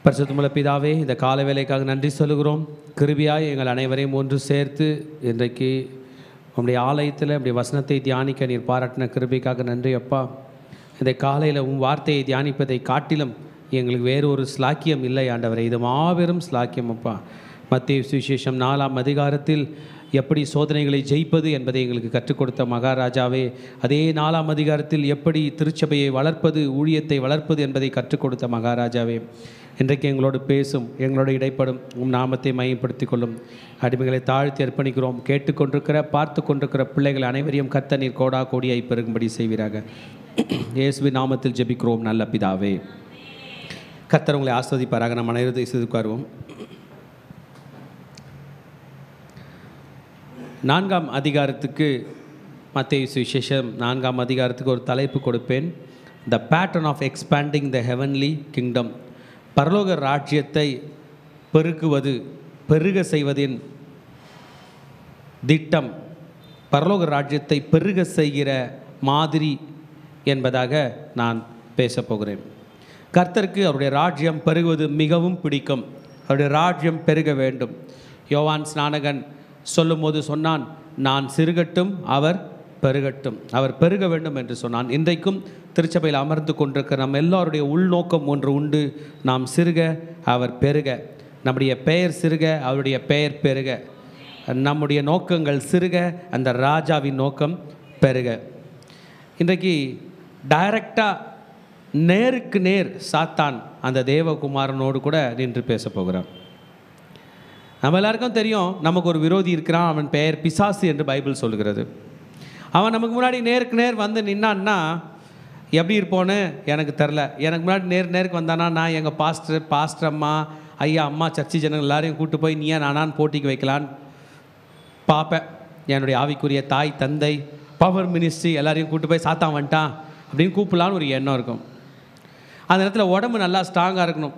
பரிசுத்தமுள்ள பிதாவே, இந்த கால வேலைக்காக நன்றி சொல்லுகிறோம். கிருபையாய் எங்கள் அனைவரையும் ஒன்று சேர்த்து இன்றைக்கு உங்களுடைய ஆலயத்தில் உங்களுடைய வசனத்தை தியானிக்க நீர் பாராட்டின கிருபைக்காக நன்றி அப்பா. இந்த காலையில் உன் வார்த்தையை தியானிப்பதை காட்டிலும் எங்களுக்கு வேறு ஒரு ஸ்லாக்கியம் இல்லை ஆண்டவரே. இது மாபெரும் ஸ்லாக்கியம் அப்பா. மத்தேயு சுவிசேஷம் 4ஆம் அதிகாரத்தில் எப்படி சோதனைகளை ஜெயிப்பது என்பதை எங்களுக்கு கற்றுக் கொடுத்த மகாராஜாவே, அதே 4ஆம் அதிகாரத்தில் எப்படி திருச்சபையை வளர்ப்பது, ஊழியத்தை வளர்ப்பது என்பதை கற்றுக் கொடுத்த மகாராஜாவே, இன்றைக்கு எங்களோடு பேசும், எங்களோடு இடைப்படும், உம் நாமத்தை மையப்படுத்திக் கொள்ளும். அடிமைகளை தாழ்த்தி அர்ப்பணிக்கிறோம். கேட்டுக்கொண்டிருக்கிற பார்த்து கொண்டிருக்கிற பிள்ளைகள் அனைவரையும் கர்த்தர் நீர் கோடா கோடியாய் பெருகும்படி செய்வீராக. இயேசுவின் நாமத்தில் ஜெபிக்கிறோம் நல்ல பிதாவே. கர்த்தர் உங்களை ஆஸ்வதிப்பாராக. நம்ம அனைவரும் செய்துக்காருவோம். 4ஆம் அதிகாரத்துக்கு, மத்தேயு சுவிசேஷம் 4ஆம் அதிகாரத்துக்கு ஒரு தலைப்பு கொடுப்பேன். The pattern of expanding the heavenly kingdom. பரலோக ராஜ்யத்தை பெருக்குவது, பெருக செய்வதின் திட்டம், பரலோக ராஜ்யத்தை பெருக செய்கிற மாதிரி என்பதாக நான் பேசப்போகிறேன். கர்த்தருக்கு அவருடைய ராஜ்யம் பெருகுவது மிகவும் பிடிக்கும். அவருடைய ராஜ்யம் பெருக வேண்டும். யோவான் ஸ்நானகன் சொல்லும்போது சொன்னான், நான் சிறுகட்டும் அவர் பெருகட்டும், அவர் பெருக வேண்டும் என்று சொன்னான். இன்றைக்கும் திருச்சபையில் அமர்ந்து கொண்டிருக்கிற நம்ம எல்லாருடைய உள்நோக்கம் ஒன்று உண்டு. நாம் சிறுக அவர் பெருக, நம்முடைய பெயர் சிறுக அவருடைய பெயர் பெருக, நம்முடைய நோக்கங்கள் சிறுக அந்த ராஜாவின் நோக்கம் பெருக. இன்றைக்கு டைரக்டாக நேருக்கு நேர் சாத்தான் அந்த தேவகுமாரனோடு கூட நின்று பேச போகிறான். நம்ம எல்லாருக்கும் தெரியும், நமக்கு ஒரு விரோதி இருக்கிறான், அவன் பெயர் பிசாசு என்று பைபிள் சொல்கிறது. அவன் நமக்கு முன்னாடி நேருக்கு நேர் வந்து நின்னான்னா எப்படி இருப்போன்னு எனக்கு தெரில. எனக்கு முன்னாடி நேருக்கு வந்தானா நான் எங்கள் பாஸ்டர் அம்மா, ஐயா, அம்மா, சர்ச்சி ஜனங்கள் எல்லாரையும் கூப்பிட்டு போய் நீயா நானான்னு போட்டிக்கு வைக்கலான்னு பார்ப்பேன். என்னுடைய ஆவிக்குரிய தாய் தந்தை பவர் மினிஸ்ட்ரி எல்லாரையும் கூப்பிட்டு போய் சாத்தான் வந்துட்டான் அப்படின்னு கூப்பிடலான்னு ஒரு எண்ணம் இருக்கும். அந்த நேரத்தில் உடம்பு நல்லா ஸ்ட்ராங்காக இருக்கணும்.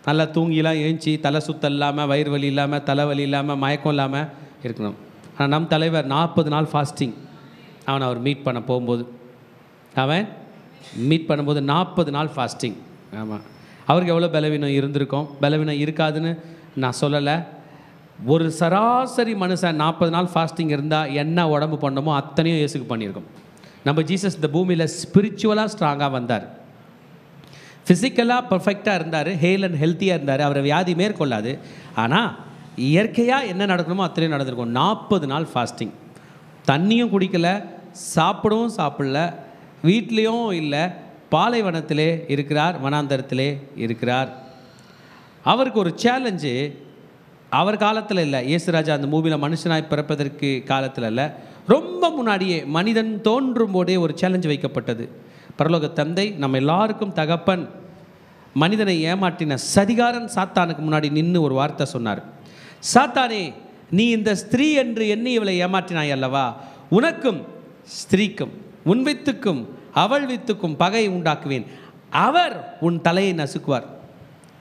நல்லா தூங்கிலாம் ஏஞ்சி தலை சுத்தல் இல்லாமல், வயிறு வலி இல்லாமல், தலைவலி இல்லாமல், மயக்கம் இல்லாமல் இருக்கணும். ஆனால் நம் தலைவர் 40 நாள் ஃபாஸ்டிங். அவர் மீட் பண்ண போகும்போது, அவன் மீட் பண்ணும்போது 40 நாள் ஃபாஸ்டிங். ஆமாம், அவருக்கு எவ்வளோ பலவீனம் இருந்திருக்கும். பலவீனம் இருக்காதுன்னு நான் சொல்லலை. ஒரு சராசரி மனுஷன் 40 நாள் ஃபாஸ்டிங் இருந்தால் என்ன உடம்பு பண்ணமோ அத்தனையும் இயேசுக்கு பண்ணியிருக்கோம். நம்ம ஜீசஸ் இந்த பூமியில் ஸ்பிரிச்சுவலாக ஸ்ட்ராங்காக வந்தார். ஃபிசிக்கலாக பர்ஃபெக்டாக இருந்தார், ஹேல் அண்ட் ஹெல்த்தியாக இருந்தார். அவரை வியாதி மேற்கொள்ளாது. ஆனால் இயற்கையாக என்ன நடக்கணுமோ அத்தனையும் நடந்திருக்கும். 40 நாள் ஃபாஸ்டிங். தண்ணியும் குடிக்கலை, சாப்பிடவும் சாப்பிடல, வீட்லேயும் இல்லை, பாலைவனத்திலே இருக்கிறார், வனாந்தரத்திலே இருக்கிறார். அவருக்கு ஒரு சேலஞ்சு. அவர் காலத்தில் இல்லை, இயேசுராஜா அந்த மூவியில் மனுஷனாய் பிறப்பதற்கு காலத்தில் இல்லை, ரொம்ப முன்னாடியே மனிதன் தோன்றும் போதே ஒரு சேலஞ்சு வைக்கப்பட்டது. பரலோக தந்தை, நம்ம எல்லாருக்கும் தகப்பன், மனிதனை ஏமாற்றின சதிகாரன் சாத்தானுக்கு முன்னாடி நின்று ஒரு வார்த்தை சொன்னார். சாத்தானே, நீ இந்த ஸ்திரீ என்று எண்ணி இவளை ஏமாற்றினாய் அல்லவா, உனக்கும் ஸ்திரீக்கும் உன் வித்துக்கும் அவள் வித்துக்கும் பகை உண்டாக்குவேன், அவர் உன் தலையை நசுக்குவார்,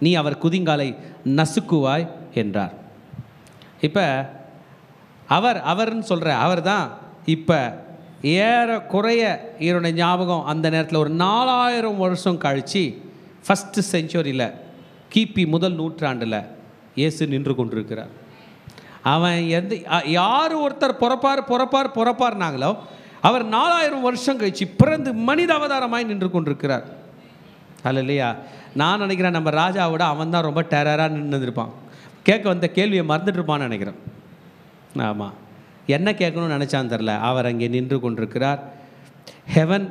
நீ அவர் குதிங்காலை நசுக்குவாய் என்றார். இப்போ அவர்னு சொல்கிற அவர் தான் இப்போ ஏறக்குறைய என்னுடைய ஞாபகம் அந்த நேரத்தில் ஒரு 4000 வருஷம் கழித்து ஃபஸ்ட்டு செஞ்சுரியில் கிபி முதல் நூற்றாண்டில் இயேசு நின்று கொண்டிருக்கிறார். அவன் யார் ஒருத்தர் பொறப்பார்னாங்களோ அவர் 4000 வருஷம் கழிச்சு பிறந்து மனித அவதாரமாய் நின்று கொண்டிருக்கிறார். அல்ல இல்லையா? நான் நினைக்கிறேன் நம்ம ராஜாவோட அவன் தான் ரொம்ப டெரராக நின்றுருப்பான். கேட்க வந்த கேள்வியை மறந்துட்டு இருப்பான்னு நினைக்கிறேன். ஆமாம், என்ன கேட்கணும்னு நினச்சான்னு தெரில. அவர் அங்கே நின்று கொண்டிருக்கிறார். ஹெவன்,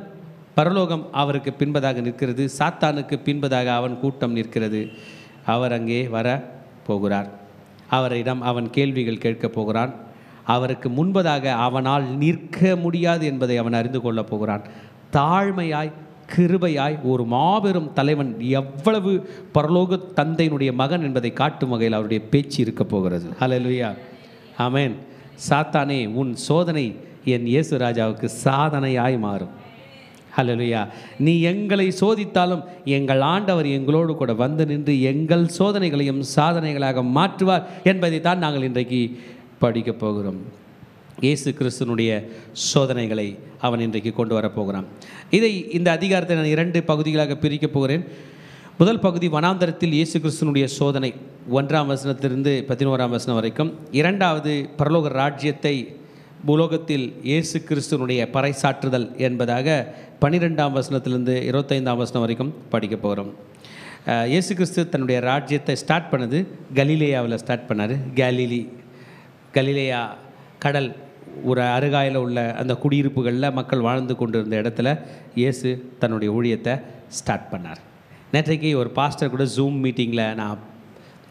பரலோகம் அவருக்கு பின்பதாக நிற்கிறது, சாத்தானுக்கு பின்பதாக அவன் கூட்டம் நிற்கிறது. அவர் அங்கே வர போகிறார். அவரிடம் அவன் கேள்விகள் கேட்கப் போகிறான். அவருக்கு முன்பதாக அவனால் நிற்க முடியாது என்பதை அவன் அறிந்து கொள்ளப் போகிறான். தாழ்மையாய் கிருபையாய் ஒரு மாபெரும் தலைவன், எவ்வளவு பரலோக தந்தையினுடைய மகன் என்பதை காட்டும் வகையில் அவருடைய பேச்சு இருக்க போகிறது. ஹல்லேலூயா, ஆமென். சாத்தானே, உன் சோதனை என் இயேசு ராஜாவுக்கு சாதனையாய் மாறும். ஹல்லேலூயா. நீ எங்களை சோதித்தாலும் எங்கள் ஆண்டவர் எங்களோடு கூட வந்து நின்று எங்கள் சோதனைகளையும் சாதனைகளாக மாற்றுவார் என்பதை தான் நாங்கள் இன்றைக்கு படிக்கப் போகிறோம். இயேசு கிறிஸ்துனுடைய சோதனைகளை அவன் இன்றைக்கு கொண்டு வரப்போகிறான். இந்த அதிகாரத்தை நான் 2 பகுதிகளாக பிரிக்கப் போகிறேன். முதல் பகுதி வனாந்தரத்தில் இயேசு கிறிஸ்துனுடைய சோதனை, 1ஆம் வசனத்திலிருந்து 11ஆம் வசனம் வரைக்கும். இரண்டாவது பரலோக ராஜ்யத்தை பூலோகத்தில் இயேசு கிறிஸ்துனுடைய பறைசாற்றுதல் என்பதாக 12ஆம் வசனத்திலிருந்து 25ஆம் வசனம் வரைக்கும் படிக்க போகிறோம். இயேசு கிறிஸ்து தன்னுடைய ராஜ்யத்தை ஸ்டார்ட் பண்ணது கலிலேயாவில் ஸ்டார்ட் பண்ணார். கலிலேயா கடல் ஒரு அருகாயில் உள்ள அந்த குடியிருப்புகளில் மக்கள் வாழ்ந்து கொண்டிருந்த இடத்துல இயேசு தன்னுடைய ஊழியத்தை ஸ்டார்ட் பண்ணார். நேற்றைக்கு ஒரு பாஸ்டர் கூட ஜூம் மீட்டிங்கில்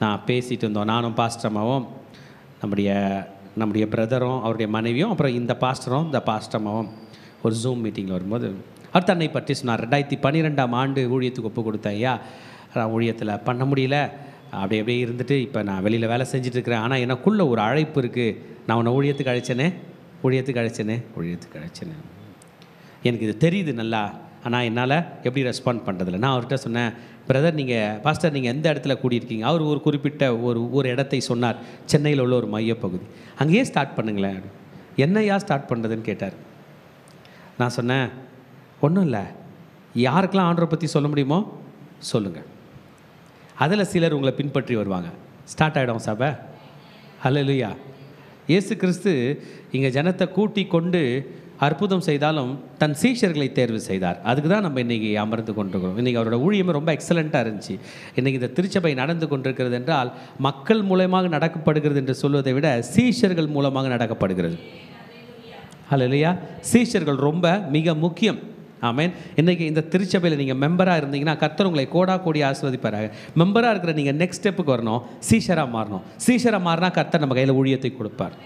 நான் பேசிகிட்டு இருந்தோம். நானும் பாஸ்டர்மாவும் நம்முடைய பிரதரும் அவருடைய மனைவியும் அப்புறம் இந்த பாஸ்டரும் இந்த பாஸ்டர்மாவும் ஒரு ஜூம் மீட்டிங்கில் வரும்போது அவர் தன்னை பற்றி சொன்னார். 2012ஆம் ஆண்டு ஊழியத்துக்கு ஒப்பு கொடுத்தேன். ஐயா, நான் ஊழியத்தில் பண்ண முடியல, அப்படியே இருந்துட்டு இப்போ நான் வெளியில் வேலை செஞ்சிட்ருக்கிறேன். ஆனால் எனக்குள்ளே ஒரு அழைப்பு இருக்குது. நான் உன்னை ஊழியத்துக்கு அழைச்சேனே. எனக்கு இது தெரியுது நல்லா, ஆனால் என்னால் எப்படி ரெஸ்பாண்ட் பண்ணுறதில்ல. நான் அவர்கிட்ட சொன்னேன், பிரதர் பாஸ்டர் நீங்கள் எந்த இடத்துல கூடியிருக்கீங்க? அவர் ஒரு குறிப்பிட்ட ஒரு இடத்தை சொன்னார், சென்னையில் உள்ள ஒரு மையப்பகுதி. அங்கேயே ஸ்டார்ட் பண்ணுங்களேன். என்னையா ஸ்டார்ட் பண்ணுறதுன்னு கேட்டார். நான் சொன்னேன், ஒன்றும் இல்லை, யாருக்கெல்லாம் ஆண்டவரை பற்றி சொல்ல முடியுமோ சொல்லுங்கள். அதில் சிலர் உங்களை பின்பற்றி வருவாங்க. ஸ்டார்ட் ஆகிடும் சபை. ஹல்லேலூயா. இயேசு கிறிஸ்து இங்கே ஜனத்தை கூட்டி கொண்டு அற்புதம் செய்தாலும் தன் சீஷர்களை தேர்வு செய்தார். அதுக்கு தான் நம்ம இன்றைக்கி அமர்ந்து கொண்டிருக்கிறோம். இன்றைக்கி அவரோட ஊழியமே ரொம்ப எக்ஸலண்ட்டாக இருந்துச்சு. இன்றைக்கி இந்த திருச்சபை நடந்து கொண்டிருக்கிறது என்றால் மக்கள் மூலமாக நடக்கப்படுகிறது என்று சொல்வதை விட சீஷர்கள் மூலமாக நடக்கப்படுகிறது. ஹல்லேலூயா. சீஷர்கள் ரொம்ப மிக முக்கியம். ஆமென். இன்றைக்கி இந்த திருச்சபையில் நீங்கள் மெம்பராக இருந்தீங்கன்னா கர்த்தர் உங்களை கோடி ஆசீர்வதிப்பாராக. மெம்பராக இருக்கிற நீங்கள் நெக்ஸ்ட் ஸ்டெப்புக்கு வரணும், சீஷராக மாறணும். சீஷராக மாறினா கர்த்தர் நம்ம கையில் ஊழியத்தை கொடுப்பார்.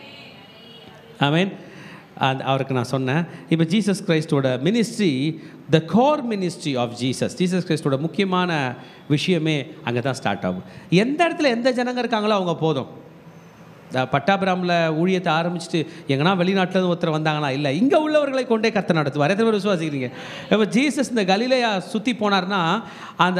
ஆமென். அவருக்கு நான் சொன்னேன், இப்போ ஜீசஸ் கிரைஸ்டோட ministry, the core ministry of Jesus கிரைஸ்டோட முக்கியமான விஷயமே அங்கே தான் ஸ்டார்ட் ஆகும். எந்த இடத்துல எந்த ஜனங்க இருக்காங்களோ அவங்க போதும். பட்டாபிராமில் ஊழியத்தை ஆரம்பிச்சுட்டு எங்கன்னா வெளிநாட்டில் ஒருத்தர் வந்தாங்கன்னா இல்லை, இங்கே உள்ளவர்களை கொண்டே கர்த்தர் நடத்துவார். எத்தனை பேர் விசுவாசிக்கிறீங்க? இப்போ ஜீசஸ் இந்த கலிலேயா சுற்றி போனார்னா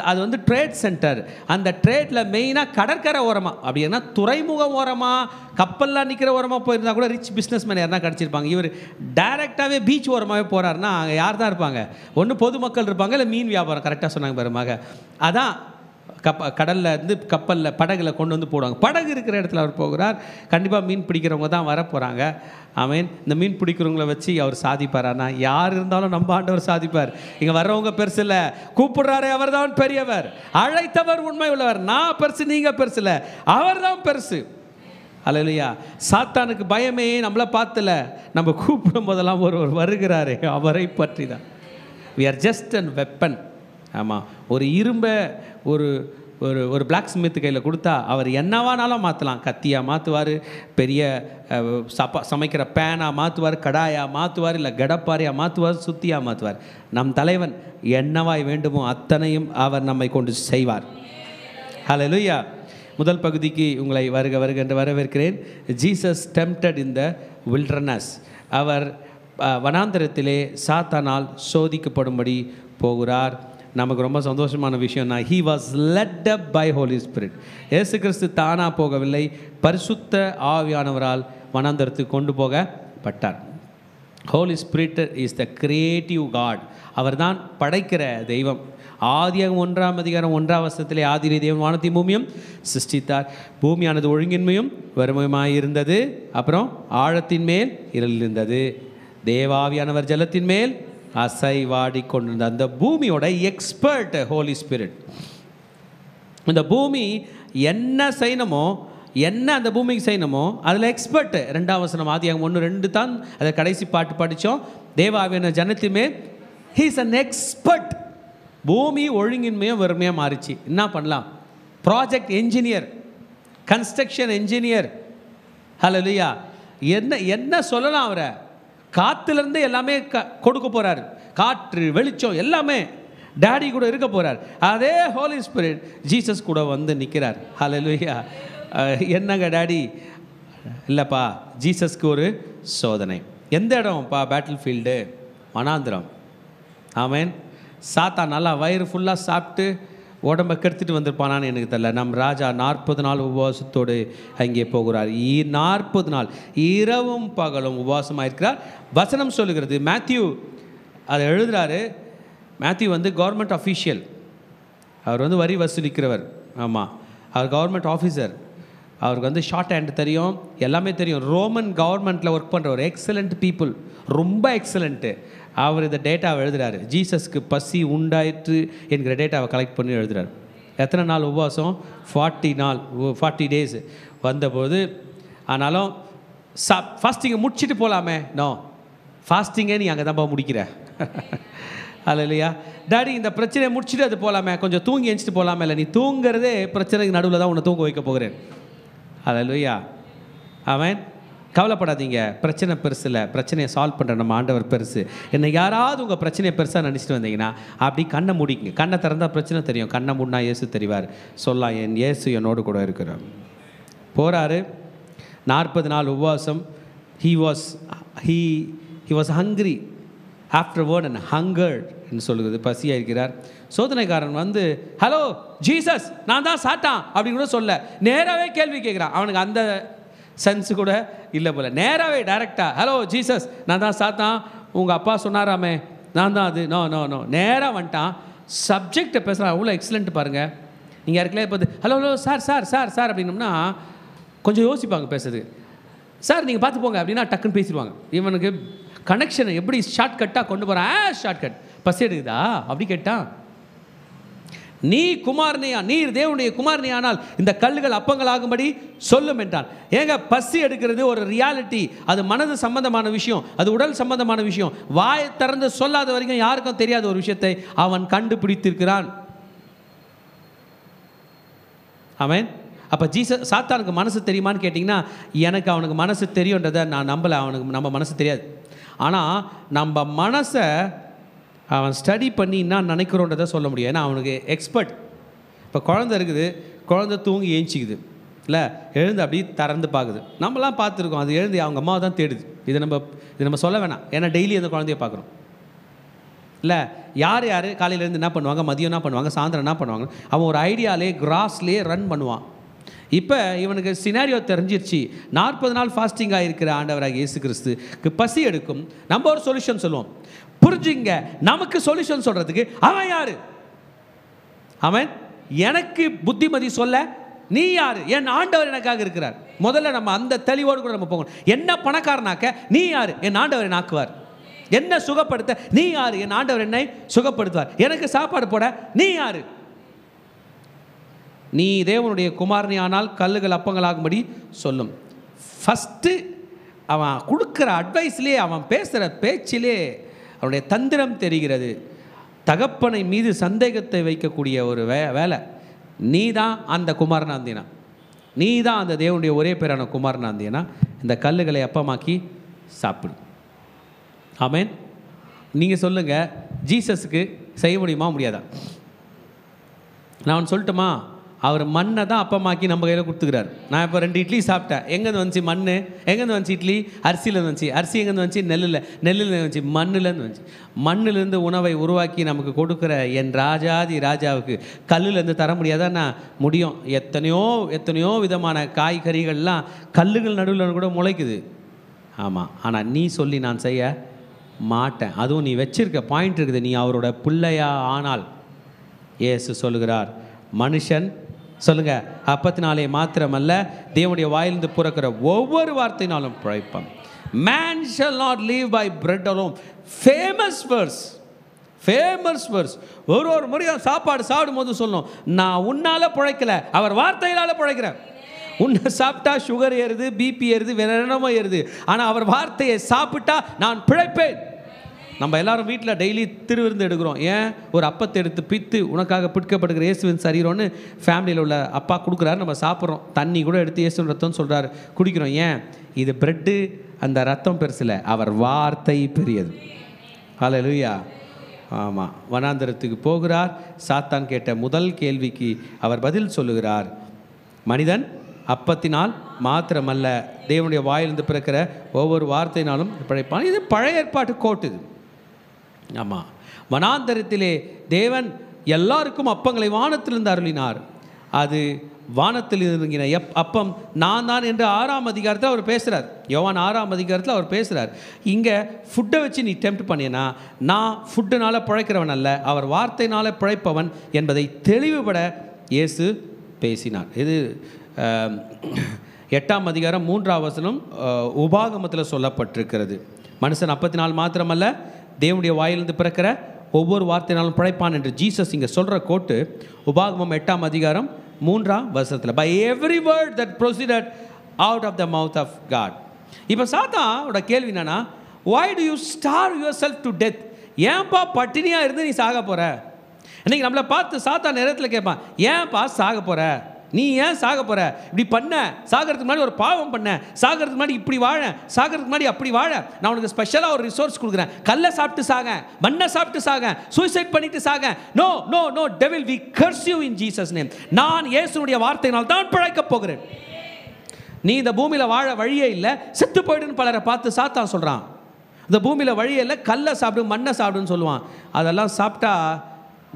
அது வந்து ட்ரேட் சென்டர். அந்த ட்ரேட்டில் மெயினாக கடற்கரை ஓரமாக, அப்படின்னா துறைமுகம் ஓரமாக கப்பல்லாம் நிற்கிற ஓரமாக போயிருந்தால் கூட ரிச் பிஸ்னஸ் மேன் யாருனா கிடச்சிருப்பாங்க. இவர் டைரெக்டாகவே பீச் ஓரமாகவே போகிறாருன்னா அங்கே யார் தான் இருப்பாங்க? ஒன்று பொதுமக்கள் இருப்பாங்க, இல்லை மீன் வியாபாரம். கரெக்டாக சொன்னாங்க பெருமாக. அதான் கடலில் இருந்து கப்பலில் படகுல கொண்டு வந்து போடுவாங்க. படகு இருக்கிற இடத்துல அவர் போகிறார். கண்டிப்பாக மீன் பிடிக்கிறவங்க தான் வர போகிறாங்க. ஆமென். இந்த மீன் பிடிக்கிறவங்கள வச்சு அவர் சாதிப்பாரானா? யார் இருந்தாலும் நம்ம ஆண்டவர் சாதிப்பார். இங்கே வர்றவங்க பெருசு இல்லை, கூப்பிடுறாரு அவர் தான் பெரியவர், அழைத்தவர் உண்மை உள்ளவர். நான் பெருசு, நீங்கள் பெருசு இல்லை, அவர் தான் பெருசு. அல்லேலூயா. சாத்தானுக்கு பயமே நம்மளை பார்த்துல, நம்ம கூப்பிடும் போதெல்லாம் ஒருவர் வருகிறாரே அவரை பற்றி தான். we are just a weapon. ஆமாம். ஒரு இரும்பை ஒரு பிளாக் ஸ்மித் கையில் கொடுத்தா அவர் என்னவானாலும் மாற்றலாம். கத்தியாக மாற்றுவார், பெரிய சமைக்கிற பேனாக மாற்றுவார், கடாயாக மாற்றுவார், இல்லை கடப்பாறையாக மாற்றுவார், சுத்தியாக மாற்றுவார். நம் தலைவன் என்னவாய் வேண்டுமோ அத்தனையும் அவர் நம்மை கொண்டு செய்வார். ஹல்லேலூயா. முதல் பகுதிக்கு உங்களை வருக என்று வரவேற்கிறேன். Jesus tempted in the wilderness. அவர் வனாந்தரத்திலே சாத்தானால் சோதிக்கப்படும்படி போகிறார். நமக்கு ரொம்ப சந்தோஷமான விஷயம்னா, he was led up by Holy Spirit. இயேசு கிறிஸ்து தானாக போகவில்லை, பரிசுத்த ஆவியானவரால் வனாந்தரத்துக்கு கொண்டு போகப்பட்டார். Holy Spirit is the creative God. அவர் தான் படைக்கிற தெய்வம். ஆதியாகமம் 1ஆம் அதிகாரம் 1ஆம் வசனத்திலே ஆதியிலே தேவன் வானத்தையும் பூமியும் சிருஷ்டித்தார். பூமியானது ஒழுங்கின்மையும் வறுமையுமாய் இருந்தது. அப்புறம் ஆழத்தின் மேல் இருள் இருந்தது. தேவாவியானவர் ஜலத்தின் மேல் அசைவாடி கொண்டிருந்த அந்த பூமியோட எக்ஸ்பர்ட் ஹோலி ஸ்பிரிட். இந்த பூமி என்ன செய்யணுமோ, என்ன அந்த பூமிக்கு செய்யணுமோ அதில் எக்ஸ்பர்ட். 2ஆம் வசனம் ஆதியாகமம் 1:2 தான் அதை கடைசி பாட்டு படித்தோம். தேவாவியான ஜனத்திமே ஹீ இஸ் அன் எக்ஸ்பர்ட். பூமி ஒழுங்கின்மையும் வறுமையாக மாறிச்சு. என்ன பண்ணலாம்? Project engineer, construction engineer. Hallelujah. என்ன சொல்லலாம்? அவரை காற்றுலேருந்து எல்லாமே கொடுக்க போகிறார். காற்று, வெளிச்சம் எல்லாமே டேடி கூட இருக்க போகிறார். அதே ஹோலி ஸ்பிரிட் ஜீசஸ் கூட வந்து நிற்கிறார். ஹல்லேலூயா. என்னங்க டேடி? இல்லைப்பா, ஜீசஸ்க்கு ஒரு சோதனை. எந்த இடம்ப்பா? Battle field, வனாந்திரம். ஆமென். சாத்தா நல்லா வயிறு ஃபுல்லாக சாப்பிட்டு உடம்பை கெடுத்துட்டு வந்திருப்பானான்னு எனக்கு தெரியல. நம் ராஜா 40 நாள் உபவாசத்தோடு அங்கே போகிறார். 40 நாள் இரவும் பகலும் உபவாசமாக இருக்கிறார். வசனம் சொல்லுகிறது, மேத்யூ அதை எழுதுகிறாரு. மேத்யூ வந்து கவர்மெண்ட் அஃபீஷியல். அவர் வந்து வரி வசூலிக்கிறவர். ஆமாம், அவர் கவர்மெண்ட் ஆஃபீஸர். அவருக்கு வந்து ஷார்ட் ஹேண்ட் தெரியும், எல்லாமே தெரியும். ரோமன் கவர்மெண்ட்டில் ஒர்க் பண்ணுறவர், எக்ஸலண்ட் பீப்புள், ரொம்ப எக்ஸலண்ட்டு. அவர் இந்த டேட்டாவை எழுதுகிறாரு. ஜீசஸ்க்கு பசி உண்டாயிற்று என்கிற டேட்டாவை கலெக்ட் பண்ணி எழுதுகிறார். எத்தனை நாள் உபவாசம்? 40 days வந்தபோது. ஆனாலும் ஃபாஸ்டிங்கை முடிச்சுட்டு போகலாமே. நோ, ஃபாஸ்டிங்கே நீ அங்கே தான்ப்பா முடிக்கிற. அல்லையா டாடி, இந்த பிரச்சனையை முடிச்சுட்டு அது போகலாமே, கொஞ்சம் தூங்கி எழுச்சிட்டு போகலாமே. இல்லை, நீ தூங்குறதே பிரச்சனைக்கு நடுவில் தான் உன்னை தூங்க வைக்க போகிறேன். அல்லையா ஆமென். கவலைப்படாதீங்க, பிரச்சனை பெருசு இல்லை, பிரச்சனையை சால்வ் பண்ணுற நம்ம ஆண்டவர் பெருசு. என்னை யாராவது உங்கள் பிரச்சனையை பெருசாக நினச்சிட்டு வந்தீங்கன்னா அப்படி கண்ணை மூடிங்க. கண்ணை திறந்தால் பிரச்சனை தெரியும், கண்ணை மூடினா இயேசு தெரிவார். சொல்லலாம், என் இயேசு என்னோடு கூட இருக்கிறார். போகிறாரு, 40 நாள் உபவாசம். he was hungry afterward and hungered என்று சொல்லுது. பசியாக இருக்கிறார். சோதனைக்காரன் வந்து ஹலோ ஜீசஸ், நான் தான் சாத்தான் அப்படின்னு கூட சொல்ல, நேராகவே கேள்வி கேட்குறான். அவனுக்கு அந்த சென்ஸு கூட இல்லை போல. நேராகவே டைரெக்டாக ஹலோ ஜீசஸ், நான் தான் சாத்தான், உங்கள் அப்பா சொன்னாராமே, நான் தான் அது. நோ நோ நோ, நேராக வந்துட்டான். சப்ஜெக்டை பேசுகிறான். அவ்வளோ எக்ஸலண்ட் பாருங்கள். நீங்கள் யாருக்கெல்லாம் இப்போ hello hello sir sir sir sir அப்படின்னோம்னா கொஞ்சம் யோசிப்பாங்க பேசுறது. சார் நீங்கள் பார்த்து போங்க அப்படின்னா டக்குன்னு பேசிடுவாங்க. இவனுக்கு கனெக்ஷனை எப்படி ஷார்ட்கட்டாக கொண்டு போகிறான். ஷார்ட்கட். பசி எடுக்குதா அப்படி கேட்டான். நீ குமாரனையா, நீர் தேவனுடைய குமாரனையானால் இந்த கல்லுகள் அப்பங்கள் ஆகும்படி சொல்லும் என்றான். ஏங்க, பசி எடுக்கிறது ஒரு ரியாலிட்டி. அது மனது சம்பந்தமான விஷயம், அது உடல் சம்பந்தமான விஷயம். வாயை திறந்து சொல்லாத வரைக்கும் யாருக்கும் தெரியாத ஒரு விஷயத்தை அவன் கண்டுபிடித்திருக்கிறான். ஆமென். அப்போ சாத்தானுக்கு மனசு தெரியுமான்னு கேட்டிங்கன்னா, எனக்கு அவனுக்கு மனசு தெரியுன்றதை நான் நம்பலை. அவனுக்கு நம்ம மனசு தெரியாது. ஆனால் நம்ம மனசை அவன் ஸ்டடி பண்ணி என்ன நினைக்கிறோன்றதை சொல்ல முடியும். ஏன்னா அவனுக்கு எக்ஸ்பர்ட். இப்போ குழந்தை இருக்குது, குழந்தை தூங்கி ஏஞ்சிக்குது இல்லை, எழுந்து அப்படி திறந்து பார்க்குது. நம்மலாம் பார்த்துருக்கோம், அது எழுந்து அவங்க அம்மாவை தான் தேடுது. இது நம்ம சொல்ல வேணாம், ஏன்னா டெய்லி அந்த குழந்தைய பார்க்குறோம் இல்லை. யார் காலையிலேருந்து என்ன பண்ணுவாங்க, மதியம் என்ன பண்ணுவாங்க, சாயந்தரம் என்ன பண்ணுவாங்க, அவன் ஒரு ஐடியாலே கிராஸ்லேயே ரன் பண்ணுவான். இப்போ இவனுக்கு சினாரியோ தெரிஞ்சிருச்சு. 40 நாள் ஃபாஸ்டிங் ஆகிருக்கிற ஆண்டவராக இயேசு கிறிஸ்துக்கு பசி எடுக்கும். நம்ம ஒரு சொல்யூஷன் சொல்லுவோம். புரிஞ்சுங்க, நமக்கு சொல்யூஷன் சொல்கிறதுக்கு அவன் யார்? அவன் எனக்கு புத்திமதி சொல்ல நீ யார்? என் ஆண்டவர் எனக்காக இருக்கிறார். முதல்ல நம்ம அந்த தெளிவோடு கூட நம்ம போகணும். என்ன பணக்காரனாக்க நீ யார்? என் ஆண்டவரை நாக்குவார். என்ன சுகப்படுத்த நீ யார்? என் ஆண்டவர் என்னை சுகப்படுத்துவார். எனக்கு சாப்பாடு போட நீ யார்? நீ தேவனுடைய குமாரனி ஆனால் கல்லுகள் அப்பங்களாகும்படி சொல்லும். ஃபஸ்ட்டு அவன் கொடுக்குற அட்வைஸ்லேயே, அவன் பேசுகிற பேச்சிலே அவனுடைய தந்திரம் தெரிகிறது. தகப்பனை மீது சந்தேகத்தை வைக்கக்கூடிய ஒரு வேலை. நீ தான் அந்த குமாரனாந்தினா, நீ தான் அந்த தேவனுடைய ஒரே பேரான குமாரனாந்தினா, இந்த கல்லுகளை அப்பமாக்கி சாப்பிடு. ஆமென். நீங்கள் சொல்லுங்கள், ஜீசஸுக்கு செய்ய முடியுமா முடியாதா? நான் சொல்லட்டுமா? அவர் மண்ணை தான் அப்பமாக்கி நம்ம கையில் கொடுத்துக்கிறார். நான் இப்போ 2 இட்லி சாப்பிட்டேன். எங்கேருந்து வந்துச்சு மண்? எங்கேருந்து வந்துச்சு இட்லி? அரிசியிலேருந்து வந்துச்சு. அரிசி எங்கேருந்து வந்துச்சு? நெல்லில் வந்துச்சு. மண்ணிலேருந்து வந்துச்சு. மண்ணிலேருந்து உணவை உருவாக்கி நமக்கு கொடுக்குற என் ராஜாதி ராஜாவுக்கு கல்லுலேருந்து தர முடியாதான்னா முடியும். எத்தனையோ விதமான காய்கறிகள்லாம் கல்லுகள் நடுவில் கூட முளைக்குது. ஆமாம். ஆனால் நீ சொல்லி நான் செய்ய மாட்டேன். அதுவும் நீ வச்சிருக்க பாயிண்ட் இருக்குது. நீ அவரோட பிள்ளையா ஆனால் இயேசு சொல்லுகிறார், மனுஷன் சொல்லுங்க அப்பத்தினாலே மாத்திரமல்ல தேவனுடைய வாயிலிருந்து பிறக்கிற ஒவ்வொரு வார்த்தையினாலும் பிழைப்பான். Man shall not live by bread alone. Famous verse. ஒரு முறையும் சாப்பாடு சாப்பிடும் போது சொல்லணும், நான் உன்னால பிழைக்கல, அவர் வார்த்தையினால பிழைக்கிறேன். உன்னை சாப்பிட்டா சுகர் ஏறுது, பிபி ஏறுது, வேற என்னமோ ஏறுது. ஆனால் அவர் வார்த்தையை சாப்பிட்டா நான் பிழைப்பேன். நம்ம எல்லாரும் வீட்டில் டெய்லி திருவிருந்து எடுக்கிறோம். ஏன்? ஒரு அப்பத்தை எடுத்து பித்து உனக்காக பிடிக்கப்படுகிற இயேசுவின் சரீரம்னு ஃபேமிலியில் உள்ள அப்பா கொடுக்குறாரு, நம்ம சாப்பிட்றோம். தண்ணி கூட எடுத்து இயேசுவின் ரத்தம்னு சொல்கிறாரு, குடிக்கிறோம். ஏன்? இது பிரெட்டு, அந்த ரத்தம் பெருசில், அவர் வார்த்தை பெரியது. ஹல்லேலூயா. ஆமாம். வனாந்தரத்துக்கு போகிறார். சாத்தான் கேட்ட முதல் கேள்விக்கு அவர் பதில் சொல்லுகிறார், மனிதன் அப்பத்தினால் மாத்திரமல்ல தேவனுடைய வாயிலிருந்து பிறக்கிற ஒவ்வொரு வார்த்தையினாலும் பிழைப்பான். இது பழைய ஏற்பாட்டு கோட்டு. ஆமாம். வனாந்தரத்திலே தேவன் எல்லாருக்கும் அப்பங்களை வானத்திலிருந்து அருளினார். அது வானத்தில் இறங்கின அப்பம் நான் தான் என்று 6ஆம் அதிகாரத்தில் அவர் பேசுகிறார். யோவான் 6ஆம் அதிகாரத்தில் அவர் பேசுகிறார். இங்கே ஃபுட்டை வச்சு நீ டெம்ப்ட் பண்ணினா, நான் ஃபுட்டுனால் பிழைக்கிறவன் அல்ல, அவர் வார்த்தையினால் பிழைப்பவன் என்பதை தெளிவுபட இயேசு பேசினார். இது 8ஆம் அதிகாரம் 3ஆம் வசனம் உபாகமத்தில் சொல்லப்பட்டிருக்கிறது. மனுஷன் அப்பத்தினால் மாத்திரமல்ல, தேவனுடைய வாயிலிருந்து பிறக்கிற ஒவ்வொரு வார்த்தையினாலும் பிழைப்பான் என்று ஜீசஸ் இங்கே சொல்கிற கோட்டு உபாகமம் 8ஆம் அதிகாரம் 3ஆம் வசனத்தில், by every word that proceeded out of the mouth of God. இப்போ சாத்தானோட கேள்வி என்னன்னா, why do you starve yourself to death? ஏன்பா பட்டினியாக இருந்து நீ சாக போகிற? இன்றைக்கி நம்மளை பார்த்து சாத்தான் நேரத்தில் கேட்பான், ஏன்பா சாக போகிற? நீ ஏன் சாக போகிற? இப்படி பண்ண, சாகிறதுக்கு முன்னாடி ஒரு பாவம் பண்ண, சாகிறதுக்கு முன்னாடி இப்படி வாழ, சாகிறதுக்கு முன்னாடி அப்படி வாழ, நான் உனக்கு ஸ்பெஷலாக ஒரு ரிசோர்ஸ் கொடுக்குறேன். கல்லை சாப்பிட்டு சாக, மண்ணை சாப்பிட்டு சாக, சூசைட் பண்ணிட்டு சாக. No no no devil, we curse you in Jesus name. நான் இயேசுனுடைய வார்த்தையினால் தான் பிழைக்க போகிறேன். நீ இந்த பூமியில் வாழ வழியே இல்லை, செத்து போயிடுன்னு பலரை பார்த்து சாத்தான் சொல்கிறான். இந்த பூமியில் வழியே இல்லை, கல்லை சாப்பிடு, மண்ணை சாப்பிடுன்னு சொல்லுவான். அதெல்லாம் சாப்பிட்டா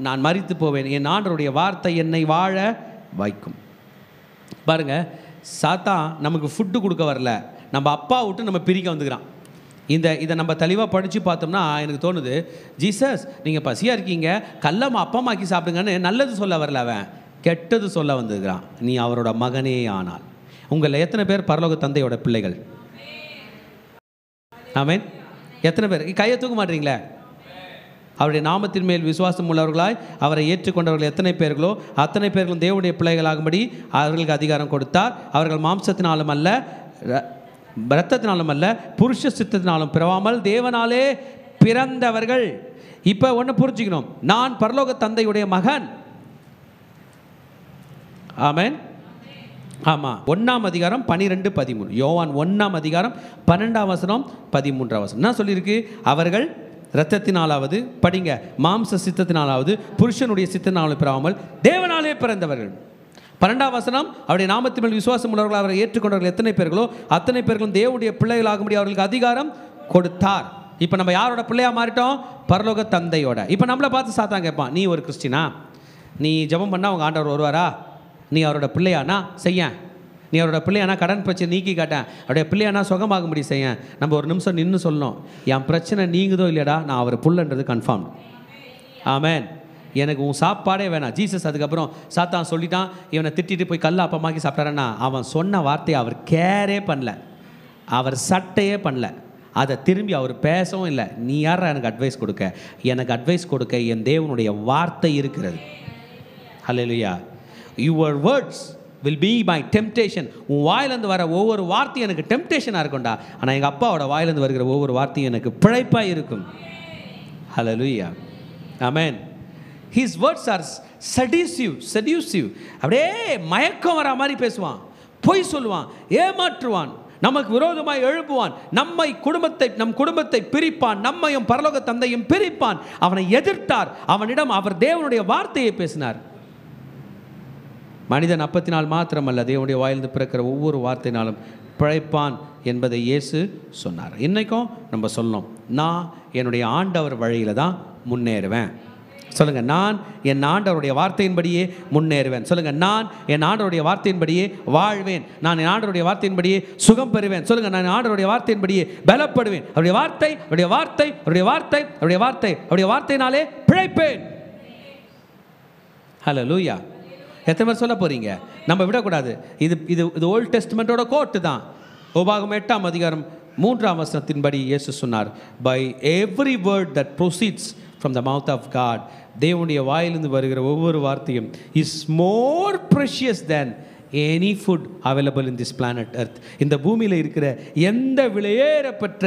நான் மரித்து போவேன். என் ஆண்டவருடைய வார்த்தை என்னை வாழ வைக்கும். பாருங்க, சாத்தான் நமக்கு ஃபுட்டு கொடுக்க வரல, நம்ம அப்பா விட்டு நம்ம பிரிக்க வந்துக்கிறான். இதை நம்ம தெளிவாக படித்து பார்த்தோம்னா எனக்கு தோணுது, ஜீசஸ் நீங்கள் பசியாக இருக்கீங்க, கல்லம்மா அப்பமாக்கி சாப்பிடுங்கன்னு நல்லது சொல்ல வரல, அவன் கெட்டது சொல்ல வந்துக்கிறான். நீ அவரோட மகனே ஆனால். உங்களில் எத்தனை பேர் பரலோக தந்தையோட பிள்ளைகள்? ஆமென். எத்தனை பேர் கையை தூக்க மாட்டீங்களே? அவருடைய நாமத்தின் மேல் விசுவாசம் உள்ளவர்களாய் அவரை ஏற்றுக்கொண்டவர்கள் எத்தனை பேர்களோ அத்தனை பேர்களும் தேவனுடைய பிள்ளைகளாகும்படி அவர்களுக்கு அதிகாரம் கொடுத்தார். அவர்கள் மாம்சத்தினாலும் அல்ல, இரத்தத்தினாலும் அல்ல, புருஷ சித்தத்தினாலும் பிறவாமல் தேவனாலே பிறந்தவர்கள். இப்போ ஒன்று புரிஞ்சுக்கணும், நான் பரலோக தந்தையுடைய மகன். ஆமென். ஆமாம். 1ஆம் அதிகாரம் 12-13, யோவான் 1ஆம் அதிகாரம் 12ஆம் வசனம் 13ஆம் வசனம் என்ன சொல்லியிருக்கு? அவர்கள் இரத்தத்தினாலாவது, படிங்க, மாம்ச சித்தத்தினாலாவது புருஷனுடைய சித்தத்தினாலும் பிறவாமல் தேவனாலே பிறந்தவர்கள். 12ஆம் வசனம், அவருடைய நாமத்தின் மேல் விசுவாசம் உள்ளவர்கள் அவரை ஏற்றுக்கொண்டவர்கள் எத்தனை பேர்களோ அத்தனை பேர்களும் தேவனுடைய பிள்ளைகளாகும்படி அவர்களுக்கு அதிகாரம் கொடுத்தார். இப்போ நம்ம யாரோட பிள்ளையாக மாறிட்டோம்? பரலோக தந்தையோட. இப்போ நம்மளை பார்த்து சாத்தான் கேட்பான், நீ ஒரு கிறிஸ்டினா? நீ ஜெபம் பண்ணால் உங்கள் ஆண்டவர் வருவாரா? நீ அவரோட பிள்ளையானா செய்ய, நீ அவரோட பிள்ளையானா கடன் பிரச்சனை நீக்கி காட்டேன், அவருடைய பிள்ளையானா சுகமாகும்படி செய்ய. நம்ம ஒரு நிமிஷம் நின்று சொல்லணும், என் பிரச்சனை நீங்குதோ இல்லையடா, நான் அவர் புள்ளன்றது கன்ஃபார்ம். ஆமென். எனக்கு உன் சாப்பாடே வேணாம். ஜீசஸ் அதுக்கப்புறம் சாத்தான் சொல்லிட்டான், இவனை திட்டிட்டு போய் கல்லை அப்பமாக்கி சாப்பிட்டாரன்னா, அவன் சொன்ன வார்த்தையை அவர் கேரே பண்ணல, அவர் சட்டையே பண்ணல, அதை திரும்பி அவர் பேசவும் இல்லை. நீ யாரா எனக்கு அட்வைஸ் கொடுக்க? எனக்கு அட்வைஸ் கொடுக்க என் தேவனுடைய வார்த்தை இருக்கிறது. ஹல்லேலூயா. Your words will be my temptation. உன் வாயிலிருந்து வர ஒவ்வொரு வார்த்தையும் எனக்கு டெம்ப்டேஷனாக இருக்கும்டா. ஆனால் எங்கள் அப்பாவோட வாயிலிருந்து வருகிற ஒவ்வொரு வார்த்தையும் எனக்கு பிழைப்பாக இருக்கும். ஹல்லேலூயா. ஆமென். His words are seductive. அப்படியே மயக்கம் வர மாதிரி பேசுவான், பொய் சொல்லுவான், ஏமாற்றுவான், நமக்கு விரோதமாய் எழுப்புவான், நம் குடும்பத்தை பிரிப்பான், நம்மையும் பரலோக தந்தையும் பிரிப்பான். அவனை எதிர்த்தார், அவனிடம் அவர் தேவனுடைய வார்த்தையை பேசினார். மனிதன் அப்பத்தினால் மாத்திரமல்ல, தேவனுடைய வாயிலிருந்து பிறக்கிற ஒவ்வொரு வார்த்தையினாலும் பிழைப்பான் என்பதை இயேசு சொன்னார். இன்றைக்கும் நம்ம சொல்லணும், நான் என்னுடைய ஆண்டவர் வழியில் தான் முன்னேறுவேன். சொல்லுங்கள், நான் என் ஆண்டவருடைய வார்த்தையின்படியே முன்னேறுவேன். சொல்லுங்கள், நான் என் ஆண்டவருடைய வார்த்தையின்படியே வாழ்வேன். நான் என் ஆண்டவருடைய வார்த்தையின்படியே சுகம் பெறுவேன். சொல்லுங்கள், நான் ஆண்டவருடைய வார்த்தையின்படியே பலப்படுவேன். அவருடைய வார்த்தை, அவருடைய வார்த்தை, அவருடைய வார்த்தை, அவருடைய வார்த்தை, அவருடைய வார்த்தையினாலே பிழைப்பேன். ஹல்லேலூயா. எத்தனை பேர் சொல்ல போகிறீங்க? நம்ம விடக்கூடாது. இது ஓல்ட் டெஸ்ட்மெண்ட்டோட கோட்டு தான். உபாகமம் 8ஆம் அதிகாரம் 3ஆம் வசனத்தின்படி இயேசு சொன்னார், by every word that proceeds from the mouth of God, தேவனுடைய வாயிலிருந்து வருகிற ஒவ்வொரு வார்த்தையும் is more precious than any food available in this planet earth. இந்த பூமியில் இருக்கிற எந்த விலையேறப்பெற்ற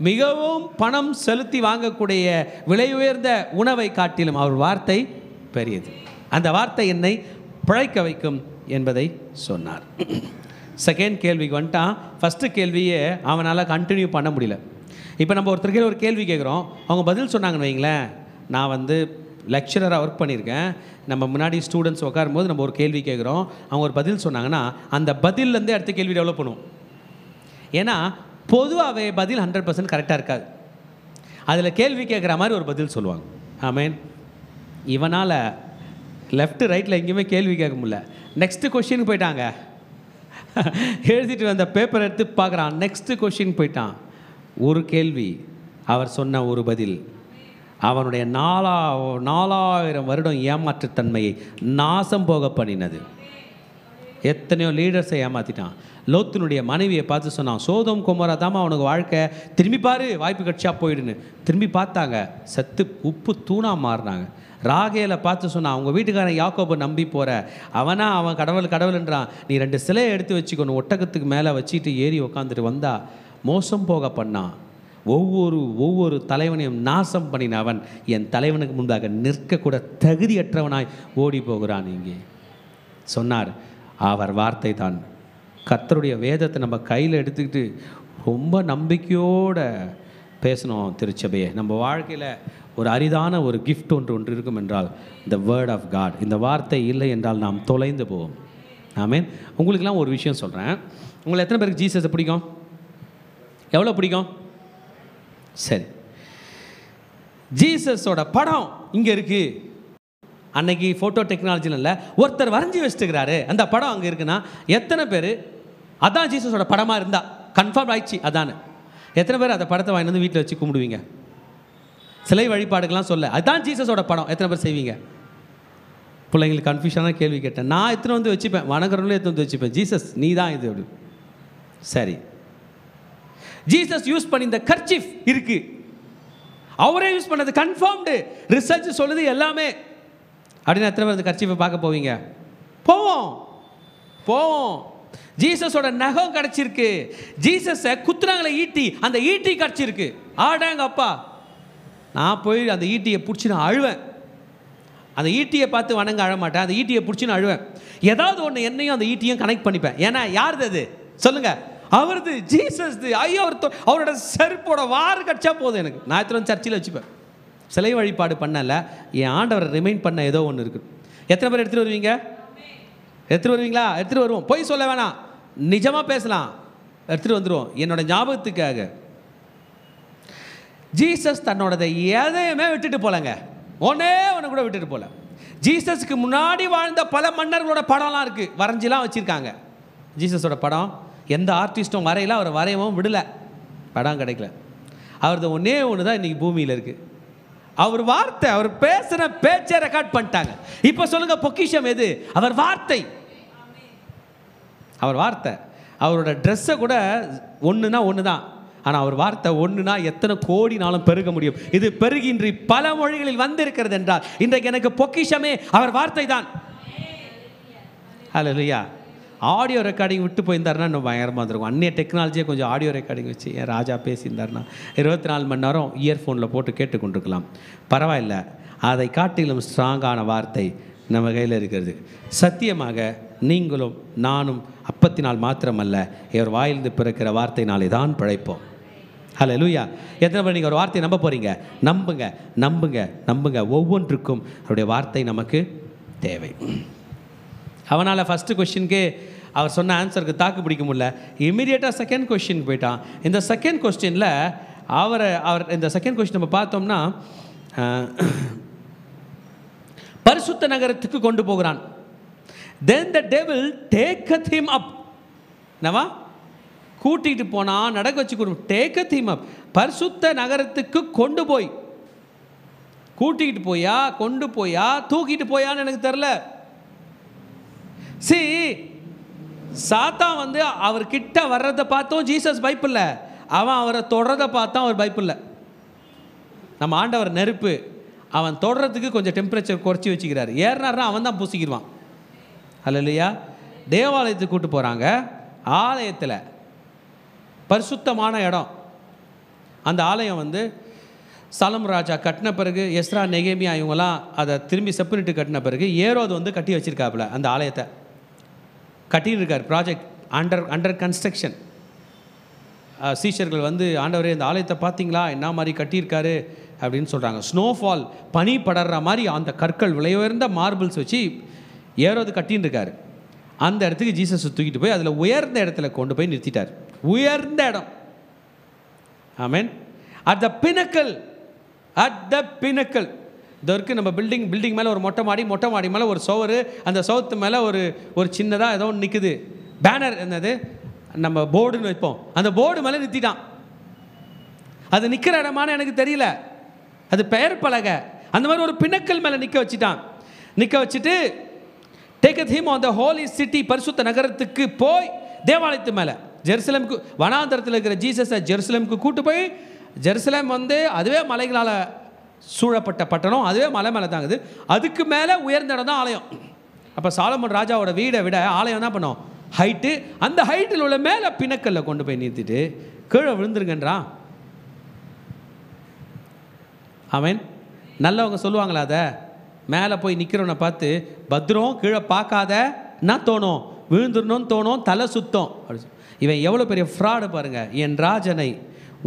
மிகவும் பணம் செலுத்தி வாங்கக்கூடிய விலை உயர்ந்த உணவை காட்டிலும் அவர் வார்த்தை பெரியது. அந்த வார்த்தை என்னை பிழைக்க வைக்கும் என்பதை சொன்னார். செகண்ட் கேள்விக்கு வந்துட்டான். ஃபஸ்ட்டு கேள்வியே அவனால் கண்டினியூ பண்ண முடியல. இப்போ நம்ம ஒருத்தருக்கு ஒரு கேள்வி கேட்குறோம், அவங்க பதில் சொன்னாங்கன்னு வைங்களேன். நான் லெக்சரராக ஒர்க் பண்ணியிருக்கேன். நம்ம முன்னாடி ஸ்டூடெண்ட்ஸ் உட்காரும்போது நம்ம ஒரு கேள்வி கேட்குறோம், அவங்க ஒரு பதில் சொன்னாங்கன்னா அந்த பதில்லேருந்தே அடுத்த கேள்வி டெவலப் பண்ணுவோம். ஏன்னா பொதுவாகவே பதில் 100% கரெக்டாக இருக்காது. அதில் கேள்வி கேட்குற மாதிரி ஒரு பதில் சொல்லுவாங்க. ஆமேன். இவனால் லெஃப்ட்டு ரைட்டில் எங்கேயுமே கேள்வி கேட்க முடியல. நெக்ஸ்ட்டு கொஷினுக்கு போயிட்டாங்க. எழுதிட்டு வந்த பேப்பர் எடுத்து பார்க்குறான். நெக்ஸ்ட்டு கொஷின் போயிட்டான். ஒரு கேள்வி, அவர் சொன்ன ஒரு பதில் அவனுடைய 4000 வருடம் ஏமாற்றுத்தன்மையை நாசம் போக பண்ணினது. எத்தனையோ லீடர்ஸை ஏமாற்றிட்டான். லோத்தினுடைய மனைவியை பார்த்து சொன்னான், சோதோம் கொமோரா தாமா அவனுக்கு வாழ்க்கை, திரும்பி பாரு, வாய்ப்பு கட்சியாக போயிடுன்னு. திரும்பி பார்த்தாங்க, செத்து உப்பு தூணாக மாறினாங்க. ராகேலை பார்த்து சொன்னான், அவங்க வீட்டுக்காரன் யாக்கோபை நம்பி போகிற, அவன் கடவுள்ன்றான், நீ 2 சிலையை எடுத்து வச்சுக்கணும், ஒட்டகத்துக்கு மேலே வச்சுட்டு ஏறி உக்காந்துட்டு வந்தா மோசம் போக பண்ணான். ஒவ்வொரு தலைவனையும் நாசம் பண்ணின அவன் என் தலைவனுக்கு முன்பாக நிற்கக்கூட தகுதியற்றவனாய் ஓடி போகிறான். இங்கே சொன்னார், அவர் வார்த்தை தான். கர்த்தருடைய வேதத்தை நம்ம கையில் எடுத்துக்கிட்டு ரொம்ப நம்பிக்கையோடு பேசணும். திருச்சபையை நம்ம வாழ்க்கையில் ஒரு அரிதான ஒரு கிஃப்ட் ஒன்று இருக்கும் என்றால் த வேர்ட் ஆஃப் காட். இந்த வார்த்தை இல்லை என்றால் நாம் தொலைந்து போவோம். ஆமேன். உங்களுக்கெல்லாம் ஒரு விஷயம் சொல்கிறேன். உங்களை எத்தனை பேருக்கு ஜீசஸை பிடிக்கும்? எவ்வளோ பிடிக்கும்? சரி, ஜீசஸோட படம் இங்கே இருக்குது. அன்னைக்கு ஃபோட்டோ டெக்னாலஜியில் இல்லை, ஒருத்தர் வரைஞ்சி வச்சுட்டுக்கிறாரு, அந்த படம் அங்கே இருக்குன்னா எத்தனை பேர் அதான் ஜீசஸோட படமாக இருந்தால் கன்ஃபார்ம் ஆயிடுச்சு அதானே? எத்தனை பேர் அந்த படத்தை வாங்கி வந்து வீட்டில் வச்சு கும்பிடுவீங்க? சிலை வழிபாடுகள்லாம் சொல்ல அதுதான் ஜீசஸோட படம் எத்தனை பேர் செய்வீங்க? பிள்ளைங்களுக்கு கன்ஃபியூஷனாக கேள்வி கேட்டேன். நான் எத்தனை வந்து வச்சுப்பேன், வணங்குறவங்களே எத்தனை வந்து வச்சுப்பேன். ஜீசஸ் நீ தான் இது அப்படி. சரி, ஜீசஸ் யூஸ் பண்ணி இந்த கர்ச்சீஃப் இருக்கு, அவரே யூஸ் பண்ணது கன்ஃபார்ம்டு, ரிசர்ச் சொல்லுது எல்லாமே. அப்படின்னு எத்தனை பேர் அந்த கர்ச்சீஃபை பார்க்க போவீங்க? போவோம். ஜீசஸோட நகம் கிடச்சிருக்கு, ஜீசஸை குத்துறாங்களே ஈட்டி, அந்த ஈட்டி கிடச்சிருக்கு. ஆடாங்க அப்பா, நான் போய் அந்த ஈட்டியை பிடிச்சி நான் அழுவேன். அந்த ஈட்டியை பார்த்து வணங்க அழமாட்டேன், அந்த ஈட்டியை பிடிச்சி நான் அழுவேன். ஏதாவது ஒன்று என்னையும் அந்த ஈட்டியும் கனெக்ட் பண்ணிப்பேன். ஏன்னா யாருது அது சொல்லுங்க? அவரது, ஜீசஸ். ஐயோ, அவரோட செருப்போட வாறு கட்சா போதும் எனக்கு. நான் எத்தனை சர்ச்சில் வச்சுப்பேன். சிலை வழிபாடு பண்ணல, என் ஆண்டவரை ரிமைண்ட் பண்ண ஏதோ ஒன்று இருக்குது. எத்தனை பேர் எடுத்துகிட்டு வருவீங்க? எடுத்துகிட்டு வருவீங்களா? எடுத்துகிட்டு வருவோம். போய் சொல்ல வேணாம், நிஜமாக பேசலாம். எடுத்துகிட்டு வந்துடுவோம். என்னோட ஞாபகத்துக்காக ஜீசஸ் தன்னோடதை எதையுமே விட்டுட்டு போலங்க. ஒன்னே ஒன்று கூட விட்டுட்டு போல. ஜீசஸுக்கு முன்னாடி வாழ்ந்த பல மன்னர்களோட படம்லாம் இருக்குது, வரைஞ்சிலாம் வச்சுருக்காங்க. ஜீசஸோட படம் எந்த ஆர்டிஸ்ட்டும் வரையில, அவர் வரையவும் விடலை, படம் கிடைக்கல. அவரது ஒன்றே ஒன்று தான் இன்றைக்கி பூமியில் இருக்குது. அவர் வார்த்தை, அவர் பேசுகிற பேச்சை ரெக்கார்ட் பண்ணிட்டாங்க. இப்போ சொல்லுங்கள், பொக்கிஷம் எது? அவர் வார்த்தை. அவர் வார்த்தை. அவரோட ட்ரெஸ்ஸை கூட ஒன்றுனா ஒன்று தான், ஆனால் அவர் வார்த்தை ஒன்றுனா எத்தனை கோடினாலும் பெருக முடியும். இது பெருகின்றி பல மொழிகளில் வந்திருக்கிறது என்றால் இன்றைக்கு எனக்கு பொக்கிஷமே அவர் வார்த்தை தான். ஹல்லேலூயா. ஆடியோ ரெக்கார்டிங் விட்டு போயிருந்தாருன்னா இன்னும் பயங்கரமாக இருந்திருக்கும். அன்றைய டெக்னாலஜியை கொஞ்சம் ஆடியோ ரெக்கார்டிங் வச்சு என் ராஜா பேசியிருந்தாருன்னா 24 மணி நேரம் இயர்ஃபோனில் போட்டு கேட்டுக்கொண்டிருக்கலாம். பரவாயில்ல, அதை காட்டிலும் ஸ்ட்ராங்கான வார்த்தை நம்ம கையில் இருக்கிறது. சத்தியமாக நீங்களும் நானும் அப்பத்தினால் மாத்திரமல்ல, இவர் வாயிலிருந்து பிறக்கிற வார்த்தையினாலே தான் பிழைப்போம். ஹல்லேலூயா. எத்தனை பேர் நீங்கள் ஒரு வார்த்தையை நம்ப போகிறீங்க? நம்புங்க, நம்புங்க, நம்புங்க. ஒவ்வொன்றுக்கும் அவருடைய வார்த்தை நமக்கு தேவை. அவனால் ஃபஸ்ட்டு கொஸ்டினுக்கே அவர் சொன்ன ஆன்சருக்கு தாக்கு பிடிக்க முடியல. இமீடியட்டாக செகண்ட் கொஸ்டின் போயிட்டான். இந்த செகண்ட் கொஸ்டினில் அவர் இந்த செகண்ட் கொஸ்டின் நம்ம பார்த்தோம்னா, பரிசுத்த நகரத்துக்கு கொண்டு போகிறான். Then the devil taketh him up. என்னவா? கூட்டிகிட்டு போனால் நடக்க வச்சு taketh him up. பரிசுத்த நகரத்துக்கு கொண்டு போய், கூட்டிகிட்டு போயா, கொண்டு போயா, தூக்கிட்டு போயான்னு எனக்கு தெரில. சாத்தான் வந்து அவர்கிட்ட வர்றதை பார்த்தோம் ஜீசஸ் பயப்பில்லை, அவன் அவரை தொடரதை பார்த்தான் அவர் பயப்பில்லை. நம்ம ஆண்டவர் நெருப்பு, அவன் தொடறதுக்கு கொஞ்சம் டெம்பரேச்சர் குறைச்சி வச்சுக்கிறாரு. ஏறினார்னா அவன் தான் பூசிக்கிடுவான். அல்லையா? தேவாலயத்துக்கு கூப்பிட்டு போகிறாங்க. ஆலயத்தில் பரிசுத்தமான இடம். அந்த ஆலயம் வந்து சாலமோன் ராஜா கட்டின பிறகு, எஸ்ரா நெகேமியா இவங்கெல்லாம் அதை திரும்பி செப்பனிட்டு கட்டின பிறகு ஏரோது வந்து கட்டி வச்சுருக்காப்புல. அந்த ஆலயத்தை கட்டின்னு இருக்கார். Project under construction. சீஷர்கள் வந்து, ஆண்டவரே இந்த ஆலயத்தை பார்த்தீங்களா, என்ன மாதிரி கட்டியிருக்காரு அப்படின்னு சொல்கிறாங்க. ஸ்னோஃபால், பனி படர்ற மாதிரி அந்த கற்கள், விலை உயர்ந்த மார்பிள்ஸ் வச்சு ஏரோது கட்டின்னு இருக்காரு. அந்த இடத்துக்கு ஜீசஸ் தூக்கிட்டு போய் அதில் உயர்ந்த இடத்துல கொண்டு போய் நிறுத்திட்டார். உயர்ந்த இடம். ஆமென். At the pinnacle, at the pinnacle. இதற்கு நம்ம பில்டிங் மேலே ஒரு மொட்டை மாடி மேலே ஒரு சுவர், அந்த சுவத்து மேலே ஒரு சின்னதாக ஏதோ ஒன்று நிற்குது, பேனர் என்னது நம்ம போர்டுன்னு வைப்போம், அந்த போர்டு மேலே நிறுத்திட்டான். அது நிற்கிற இடமான எனக்கு தெரியல, அது பெயர் பலகை. அந்த மாதிரி ஒரு பின்னக்கல் மேலே நிற்க வச்சுட்டு taketh him on the holy city, பரிசுத்த நகரத்துக்கு போய் தேவாலயத்து மேலே, ஜெருசலேமுக்கு, வனாந்தரத்தில் இருக்கிற ஜீசஸை ஜெருசலேமுக்கு கூட்டு போய், ஜெருசலேம் அதுவே மலைகளால் சூழப்பட்ட பட்டணம், அதுவே மலை மேலே தாங்குது, அதுக்கு மேலே உயர்ந்த இடம் தான் ஆலயம். அப்போ சாலமோன் ராஜாவோட வீடை விட ஆலயம் தான் பண்ணோம் ஹைட்டு. அந்த ஹைட்டில் உள்ள மேலே பின்னக்கல்ல கொண்டு போய் நிறுத்திட்டு கீழே விழுந்துருங்கன்றான். அவன் நல்லவங்க சொல்லுவாங்களா, அதை மேலே போய் நிற்கிறவனை பார்த்து பத்திரம், கீழே பார்க்காத என்ன தோணும், விழுந்துடணும்னு தோணும், தலை சுத்தம். இவன் எவ்வளோ பெரிய ஃப்ராடு பாருங்கள். என் ராஜனை,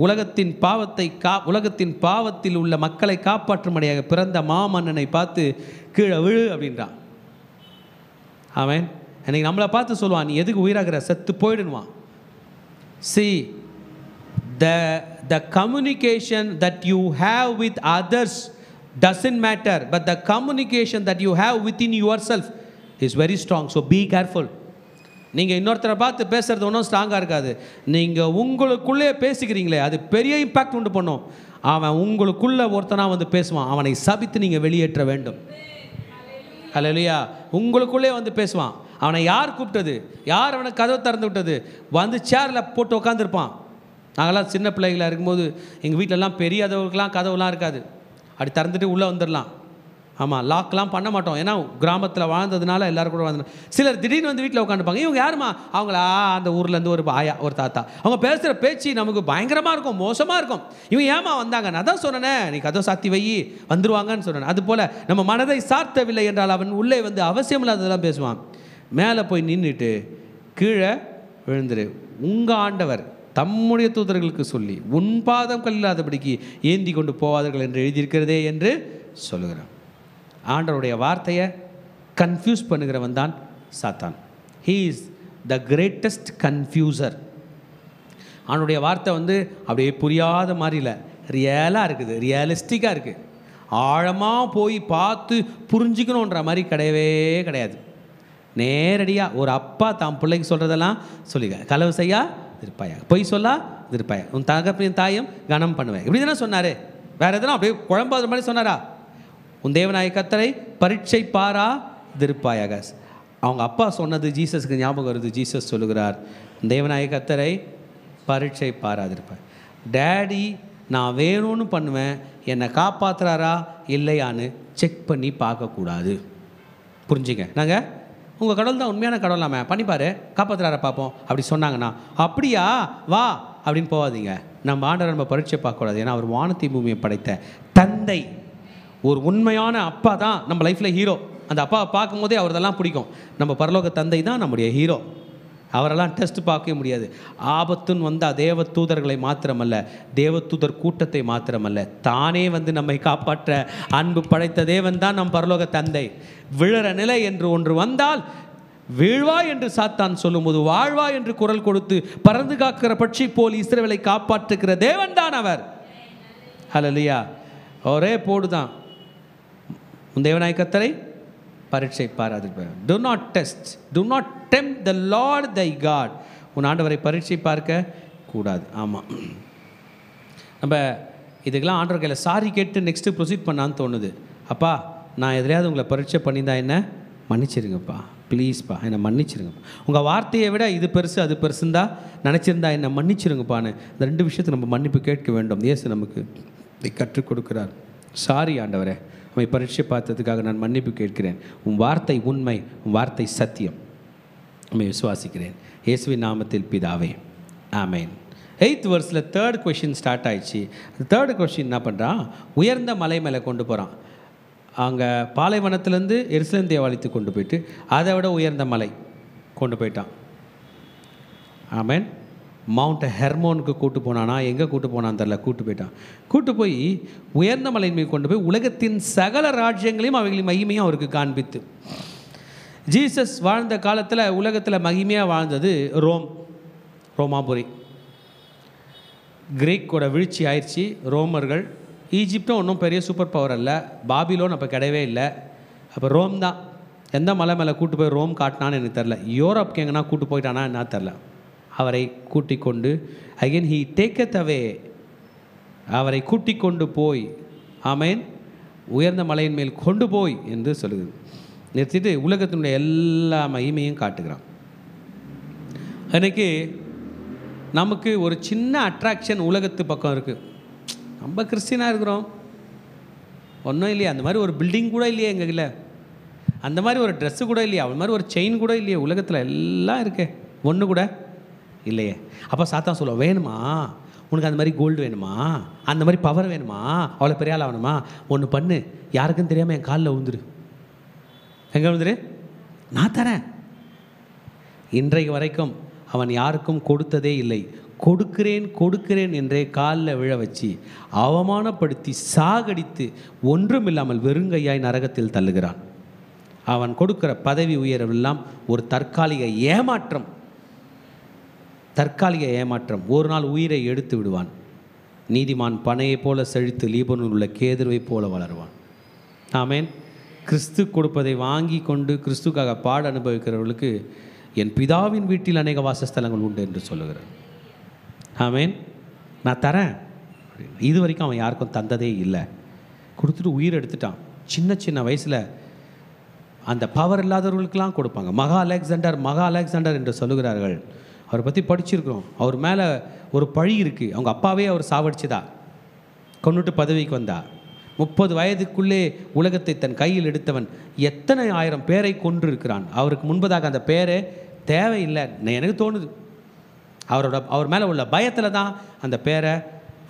உலகத்தின் பாவத்தில் உள்ள மக்களை காப்பாற்றும்படியாக பிறந்த மாமன்னனை பார்த்து கீழே விழு அப்படின்றான். அவன் இன்னைக்கு நம்மளை பார்த்து சொல்லுவான், நீ எதுக்கு உயிராகிற, செத்து போயிடுவான். See, the communication that you have with others doesn't matter, but the communication that you have within yourself is very strong. So be careful. நீங்கள் இன்னொருத்தரை பார்த்து பேசுகிறது ஒன்றும் ஸ்ட்ராங்காக இருக்காது. நீங்கள் உங்களுக்குள்ளே பேசிக்கிறீங்களே, அது பெரிய இம்பேக்ட் உண்டு பண்ணும். அவன் உங்களுக்குள்ளே ஒருத்தனாக பேசுவான், அவனை சபித்து நீங்கள் வெளியேற்ற வேண்டும். அல்லேலூயா. உங்களுக்குள்ளே பேசுவான். அவனை யார் கூப்பிட்டது, யார் அவனை கதவை திறந்து விட்டது, சேரில் போட்டு உட்காந்துருப்பான். நாங்கள்லாம் சின்ன பிள்ளைகளாக இருக்கும்போது எங்கள் வீட்டிலலாம் பெரிய கதவுலாம் இருக்காது, அப்படி திறந்துட்டு உள்ளே வந்துடலாம். ஆமாம், லாக்லாம் பண்ண மாட்டோம், ஏன்னா கிராமத்தில் வாழ்ந்ததுனால எல்லோரும் கூட வாழ்ந்து. சிலர் திடீர்னு வீட்டில் உட்காந்துப்பாங்க. இவங்க யாருமா, அவங்களா அந்த ஊர்லேருந்து ஒரு ஆயா, ஒரு தாத்தா, அவங்க பேசுகிற பேச்சு நமக்கு பயங்கரமாக இருக்கும், மோசமாக இருக்கும். இவங்க ஏமா வந்தாங்க, நான் தான் சொன்னேன், நீ கதவை சாத்தி வை, வந்துருவாங்கன்னு சொன்னேன். அதுபோல் நம்ம மனதை சார்த்தவில்லை என்றால் அவன் உள்ளே அவசியம் இல்லாததெல்லாம் பேசுவான். மேலே போய் நின்றுட்டு கீழே விழுந்துரு. உங்கள் ஆண்டவர் தம்முடைய தூதர்களுக்கு சொல்லி உன் பாதம் கல்லாதபடிக்கு ஏந்தி கொண்டு போவார்கள் என்று எழுதியிருக்கிறதே என்று சொல்லுகிறான். ஆண்டவருடைய வார்த்தையை கன்ஃபியூஸ் பண்ணுகிறவன் தான் சாத்தான். He is the greatest confuser. அவனுடைய வார்த்தை அப்படியே புரியாத மாதிரி இல்லை, ரியலாக இருக்குது, ரியலிஸ்டிக்காக இருக்குது. ஆழமாக போய் பார்த்து புரிஞ்சுக்கணுன்ற மாதிரி கிடையாது. நேரடியாக ஒரு அப்பா தாம் பிள்ளைக்கு சொல்கிறதெல்லாம் சொல்லிக்க, களவு செய்யா இருப்பாயா, பொய் சொல்லா இருப்பாயா, உன் தகப்பனின் தாயும் கனம் பண்ணுவேன், இப்படி தானே சொன்னார். வேறு எதனா அப்படியே குழம்பாத மாதிரி சொன்னாரா? உன் தேவனாய கர்த்தரை பரீட்சை பாரா திருப்பாயாக. அவங்க அப்பா சொன்னது ஜீசஸுக்கு ஞாபகம் வருது. ஜீசஸ் சொல்லுகிறார், தேவனாய கர்த்தரை பரீட்சை பாராதிருப்பாய். டேடி நான் வேணும்னு பண்ணுவேன், என்னை காப்பாற்றுறாரா இல்லையான்னு செக் பண்ணி பார்க்கக்கூடாது. புரிஞ்சுங்க, நாங்கள் உங்கள் கடவுள் தான் உண்மையான கடவுளாமே, பண்ணிப்பாரு, காப்பாற்றுறாரா பார்ப்போம் அப்படி சொன்னாங்கன்னா, அப்படியா வா அப்படின்னு போகாதீங்க. நம்ம ஆண்டவரை நம்ம பரீட்சை பார்க்கக்கூடாது. ஏன்னா அவர் வானத்தை பூமியை படைத்த தந்தை. ஒரு உண்மையான அப்பா தான் நம்ம லைஃப்பில் ஹீரோ. அந்த அப்பாவை பார்க்கும்போதே அவர்தெல்லாம் பிடிக்கும். நம்ம பரலோக தந்தை தான் நம்முடைய ஹீரோ. அவரெல்லாம் டெஸ்ட் பார்க்கவே முடியாது. ஆபத்துன்னு வந்தால் தேவ தூதர்களை மாத்திரமல்ல, தேவதூதர் கூட்டத்தை மாத்திரமல்ல, தானே நம்மை காப்பாற்ற அன்பு படைத்த தேவன் தான் நம் பரலோக தந்தை. விழற நிலை என்று ஒன்று வந்தால், வீழ்வாய் என்று சாத்தான் சொல்லும்போது வாழ்வாய் என்று குரல் கொடுத்து பறந்து காக்கிற பட்சி போல் இஸ்ரவேலை காப்பாற்றுகிற தேவன் தான் அவர். ஹல்லேலூயா. ஒரே போடுதான், உன் தேவனாய கர்த்தரை பரீட்சை பாராதிருப்பார். Do not test, do not tempt the Lord thy God. உன் ஆண்டவரை பரீட்சை பார்க்க கூடாது. ஆமாம், நம்ம இதுக்கெல்லாம் ஆண்டவர் கையில் சாரி கேட்டு நெக்ஸ்ட்டு ப்ரொசீட் பண்ணான்னு தோணுது. அப்பா நான் எதிரையாவது உங்களை பரீட்சை பண்ணியிருந்தா என்ன மன்னிச்சிருங்கப்பா, ப்ளீஸ்ப்பா என்னை மன்னிச்சிருங்கப்பா. உங்கள் வார்த்தையை விட இது பெருசு அது பெருசுந்தா நினச்சிருந்தா என்னை மன்னிச்சிருங்கப்பான்னு இந்த ரெண்டு விஷயத்தை நம்ம மன்னிப்பு கேட்க வேண்டும். இயேசு நமக்கு கற்றுக் கொடுக்கிறார். சாரி ஆண்டவரே, உம்மை பரீட்சை பார்த்ததுக்காக நான் மன்னிப்பு கேட்கிறேன். உன் வார்த்தை உண்மை, உன் வார்த்தை சத்தியம், உம்மை விசுவாசிக்கிறேன். இயேசுவின் நாமத்தில் பிதாவே, ஆமென். 8th verseல 3rd question ஸ்டார்ட் ஆயிடுச்சு. அந்த 3rd question என்ன பண்ணுறான், உயர்ந்த மலை மேலே கொண்டு போகிறான். அங்கே பாலைவனத்துலேருந்து எருசலேம் தேவாலயத்துக்கு கொண்டு போயிட்டு அதை விட உயர்ந்த மலை கொண்டு போயிட்டான். ஆமென். மவுண்ட் ஹெர்மோனுக்கு கூட்டு போனானா, எங்கே கூட்டு போனான்னு தெரில, கூட்டு போயிட்டான். கூட்டு போய் உயர்ந்த மலையின் மீது கொண்டு போய் உலகத்தின் சகல ராஜ்யங்களையும் அவைகளின் மகிமையும் அவருக்கு காண்பித்து. ஜீசஸ் வாழ்ந்த காலத்தில் உலகத்தில் மகிமையாக வாழ்ந்தது ரோமாபுரி. கிரீக்கோட வீழ்ச்சி ஆயிடுச்சு, ரோமர்கள் ஈஜிப்டும் ஒன்றும் பெரிய சூப்பர் பவர் அல்ல, பாபிலோன் அப்போ கிடையவே இல்லை. அப்போ ரோம் தான். எந்த மலை மேலே கூட்டு போய் ரோம் காட்டினான்னு எனக்கு தெரில. யூரோப்க்கு எங்கன்னா கூட்டு போயிட்டானா என்ன தெரில. அவரை கூட்டிக் கொண்டு அகெயின் ஹீ டேக்கத் அவே, அவரை கூட்டிக் கொண்டு போய் ஆமேன் உயர்ந்த மலையின் மேல் கொண்டு போய் என்று சொல்லுது. நிறுத்திட்டு உலகத்தினுடைய எல்லா மகிமையும் காட்டுகிறான். அன்றைக்கி நமக்கு ஒரு சின்ன அட்ராக்ஷன் உலகத்து பக்கம் இருக்குது. நம்ம கிறிஸ்டினாக இருக்கிறோம், ஒன்றும் இல்லையா, அந்த மாதிரி ஒரு பில்டிங் கூட இல்லையே எங்கள், அந்த மாதிரி ஒரு ட்ரெஸ்ஸு கூட இல்லையா, அவன் மாதிரி ஒரு செயின் கூட இல்லையே, உலகத்தில் எல்லாம் இருக்கே, ஒன்று கூட இல்லையே. அப்போ சாத்தான் சொல்லுவோம், வேணுமா உனக்கு அந்த மாதிரி கோல்டு வேணுமா, அந்த மாதிரி பவர் வேணுமா, அவ்வளோ பெரிய ஆள் ஆகணுமா, ஒன்று பண்ணு, யாருக்கும் தெரியாமல் என் காலில் விழுந்துரு. எங்கே விழுந்துரு? நான் தரேன். இன்றைக்கு வரைக்கும் அவன் யாருக்கும் கொடுத்ததே இல்லை. கொடுக்கிறேன் கொடுக்கிறேன் என்றே காலில் விழ வச்சு அவமானப்படுத்தி சாகடித்து ஒன்றும் இல்லாமல் வெறுங்கையாய் நரகத்தில் தள்ளுகிறான். அவன் கொடுக்கிற பதவி உயர்வெல்லாம் ஒரு தற்காலிக ஏமாற்றம், தற்காலிக ஏமாற்றம். ஒரு நாள் உயிரை எடுத்து விடுவான். நீதிமான் பனையை போல செழித்து லீபனோனில் உள்ள கேதுருவை போல வளருவான். ஆமேன். கிறிஸ்து கொடுப்பதை வாங்கி கொண்டு கிறிஸ்துக்காக பாட அனுபவிக்கிறவர்களுக்கு என் பிதாவின் வீட்டில் அநேக வாசஸ்தலங்கள் உண்டு என்று சொல்லுகிறேன். ஆமேன். நான் தரேன். இது வரைக்கும் அவன் யாருக்கும் தந்ததே இல்லை. கொடுத்துட்டு உயிர் எடுத்துட்டான். சின்ன சின்ன வயசில் அந்த பவர் இல்லாதவர்களுக்கெல்லாம் கொடுப்பாங்க. மகா அலெக்சாண்டர் என்று சொல்லுகிறார்கள். அவரை பற்றி படிச்சிருக்கிறோம். அவர் மேலே ஒரு பழி இருக்குது. அவங்க அப்பாவே அவர் சாவடிச்சதா, கொண்டுட்டு பதவிக்கு வந்தா. 30 வயதுக்குள்ளே உலகத்தை தன் கையில் எடுத்தவன் எத்தனை ஆயிரம் பேரை கொன்று இருக்கிறான். அவருக்கு முன்பதாக அந்த பேரே தேவையில்லை எனக்கு தோணுது. அவர் மேலே உள்ள பயத்தில் தான் அந்த பேரை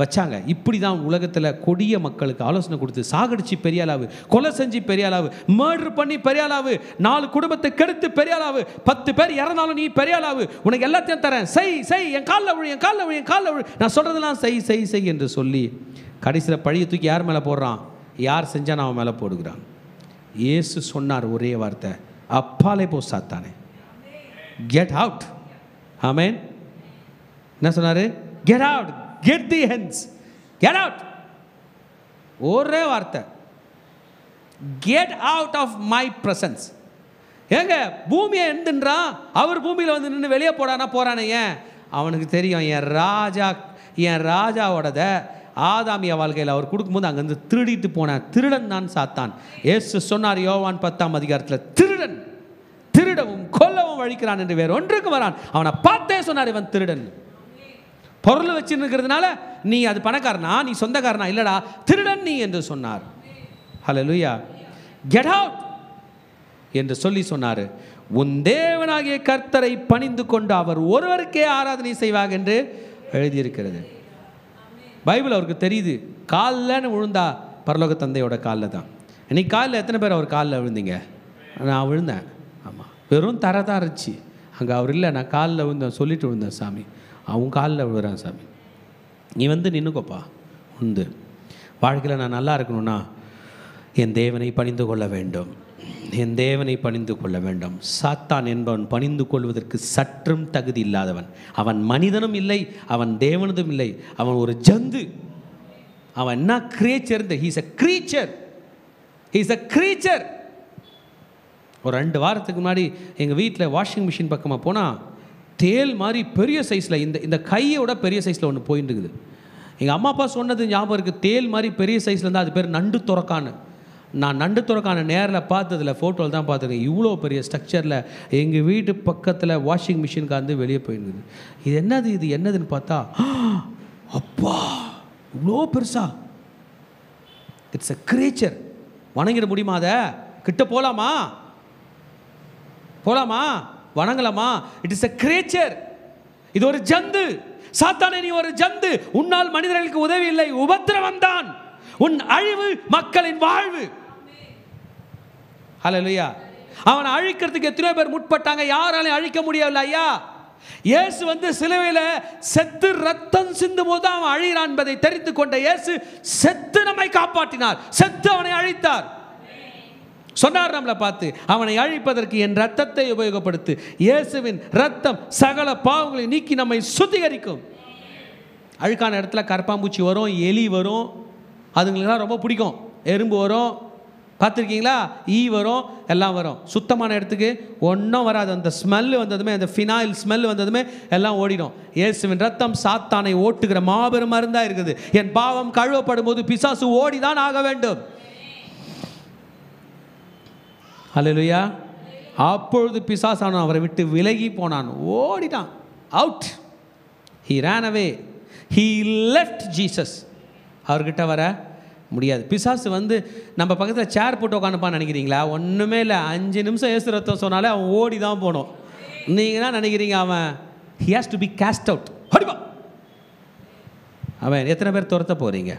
வச்சாங்க. இப்படி தான் உலகத்தில் கொடிய மக்களுக்கு ஆலோசனை கொடுத்து சாகடிச்சு பெரிய அளவு, கொலை செஞ்சு பெரிய அளவு, மர்டர் பண்ணி பெரிய அளவு, 4 குடும்பத்தை கெடுத்து பெரிய அளவு, 10 பேர் இறந்தாலும் நீ பெரிய அளவு, உனக்கு எல்லாத்தையும் தரேன், செய் என் காலில் விழு, நான் சொல்கிறதெல்லாம் செய் என்று சொல்லி கடைசியில் பழியை தூக்கி யார் மேலே போடுறான்? யார் செஞ்சான் அவன் மேலே போடுகிறான். இயேசு சொன்னார் ஒரே வார்த்தை, அப்பாலே போ சாத்தானே, கெட் அவுட். ஆமேன். என்ன சொன்னார்? Get out, get the hands, get out. ஒரே வார்த்தை, get out of my presence. ஏங்க பூமியை எந்துன்றான், அவர் பூமியில் வந்து நின்று வெளியே போறானே. ஏன்? அவனுக்கு தெரியும் என் ராஜாவோடத ஆதாமிய வாழ்க்கையில் அவர் கொடுக்கும்போது அங்கேருந்து திருடிட்டு போன திருடன் தான் சாத்தான். இயேசு சொன்னார் யோவான் 10ஆம் அதிகாரத்தில், திருடவும் கொல்லவும் அழிக்கிறான் என்று வேறு ஒன்றுக்கு வரான். அவனை பார்த்தே சொன்னார், இவன் திருடன். பொருள் வச்சுருக்கிறதுனால நீ அது பணக்காரனா, நீ சொந்தக்காரனா? இல்லடா, திருடன் நீ என்று சொன்னார். ஹல்லேலூயா. கெட் அவுட் என்று சொல்லி சொன்னார். உன் தேவனாகிய கர்த்தரை பணிந்து கொண்டு அவர் ஒருவருக்கே ஆராதனை செய்வாங்க என்று எழுதியிருக்கிறது. பைபிள் அவருக்கு தெரியுது. காலில்னு விழுந்தா பரலோக தந்தையோட காலில் தான். இன்னைக்கு காலில் எத்தனை பேர் அவர் காலில் விழுந்தீங்க? நான் விழுந்தேன். ஆமாம், வெறும் தர தான் இருந்துச்சு. அங்கே அவர் இல்லை, நான் காலில் விழுந்தேன், சொல்லிட்டு விழுந்தேன். சாமி அவன் காலில் விழுறான். சாமி நீ வந்து நின்றுக்கோப்பா. உண்டு வாழ்க்கையில் நான் நல்லா இருக்கணும்னா என் தேவனை பணிந்து கொள்ள வேண்டும், என் தேவனை பணிந்து கொள்ள வேண்டும். சாத்தான் என்பவன் பணிந்து கொள்வதற்கு சற்றும் தகுதி இல்லாதவன். அவன் மனிதனும் இல்லை, அவன் தேவனதும் இல்லை. அவன் ஒரு ஜந்து. அவன் என்ன கிரியேச்சர்? He's a creature. ஒரு 2 வாரத்துக்கு முன்னாடி எங்கள் வீட்டில் வாஷிங் மிஷின் பக்கமாக போனால் தேல் மாதிரி பெரிய சைஸில், இந்த கையோட பெரிய சைஸில் ஒன்று போயிட்டு இருக்குது. எங்கள் அம்மா அப்பா சொன்னது ஞாபகம் இருக்குது. தேல் மாதிரி பெரிய சைஸில் இருந்தால் அது பேர் நண்டு துறக்கான்னு. நான் நண்டு துறக்கான நேரில் பார்த்ததில், ஃபோட்டோவில் தான் பார்த்துருக்கேன். இவ்வளோ பெரிய ஸ்ட்ரக்சரில் எங்கள் வீட்டு பக்கத்தில் வாஷிங் மிஷினுக்காந்து வெளியே போயிருந்தது. இது என்னதுன்னு பார்த்தா, அப்பா இவ்வளோ பெருசா. It's a creature. வணங்கிட முடியுமா? அதை கிட்ட போகலாமா? வணங்கலாமா? It is a creature. இது ஒரு ஜந்து. சாத்தானே, நீ ஒரு ஜந்து. உன்னால் மனிதர்களுக்கு உதவி இல்லை, உபத்திரவம் தான். உன் அழிவு மக்களின் வாழ்வு. ஹல்லேலூயா. அவனை அழிக்கிறதுக்கு எத்தனை பேர் முற்பட்டாங்க, யாராலையும் அழிக்க முடியவில்லை. ஐயா, இயேசு வந்து சிலுவையில் செத்து ரத்தம் சிந்தும் போது அவன் அழிகிறான் என்பதை தெரிந்து கொண்ட இயேசு செத்து நம்மை காப்பாற்றினார், செத்து அவனை அழித்தார். சொன்னார் நம்மளை பார்த்து, அவனை அழிப்பதற்கு என் ரத்தத்தை உபயோகப்படுத்து. இயேசுவின் ரத்தம் சகல பாவங்களை நீக்கி நம்மை சுத்திகரிக்கும். அழுக்கான இடத்துல கரப்பாம்பூச்சி வரும், எலி வரும், அதுங்களுக்குலாம் ரொம்ப பிடிக்கும். எறும்பு வரும், பார்த்துருக்கீங்களா, ஈ வரும், எல்லாம் வரும். சுத்தமான இடத்துக்கு ஒன்றும் வராது. அந்த ஸ்மெல்லு வந்ததுமே, அந்த ஃபினாயில் ஸ்மெல் வந்ததுமே எல்லாம் ஓடிடும். இயேசுவின் ரத்தம் சாத்தானை ஓட்டுகிற மாபெரும் மருந்தாக இருக்குது. என் பாவம் கழுவப்படும் போது பிசாசு ஓடிதான் ஆக வேண்டும். அல்லேலூயா. அப்பொழுது பிசாசான அவரை விட்டு விலகி போனான், ஓடிட்டான். Out. he ran away, he left Jesus. அவர்கிட்ட வர முடியாது. பிசாசு வந்து நம்ம பக்கத்தில் சேர் போட்டு உட்காந்துப்பான்னு நினைக்கிறீங்களா? ஒன்றுமே இல்லை. 5 நிமிஷம் இயேசு ரத்தம் சொன்னாலே அவன் ஓடி தான் போகணும். நீங்கள் என்ன நினைக்கிறீங்க? அவன் he has to be cast out. அவன் எத்தனை பேர் துரத்த போகிறீங்க?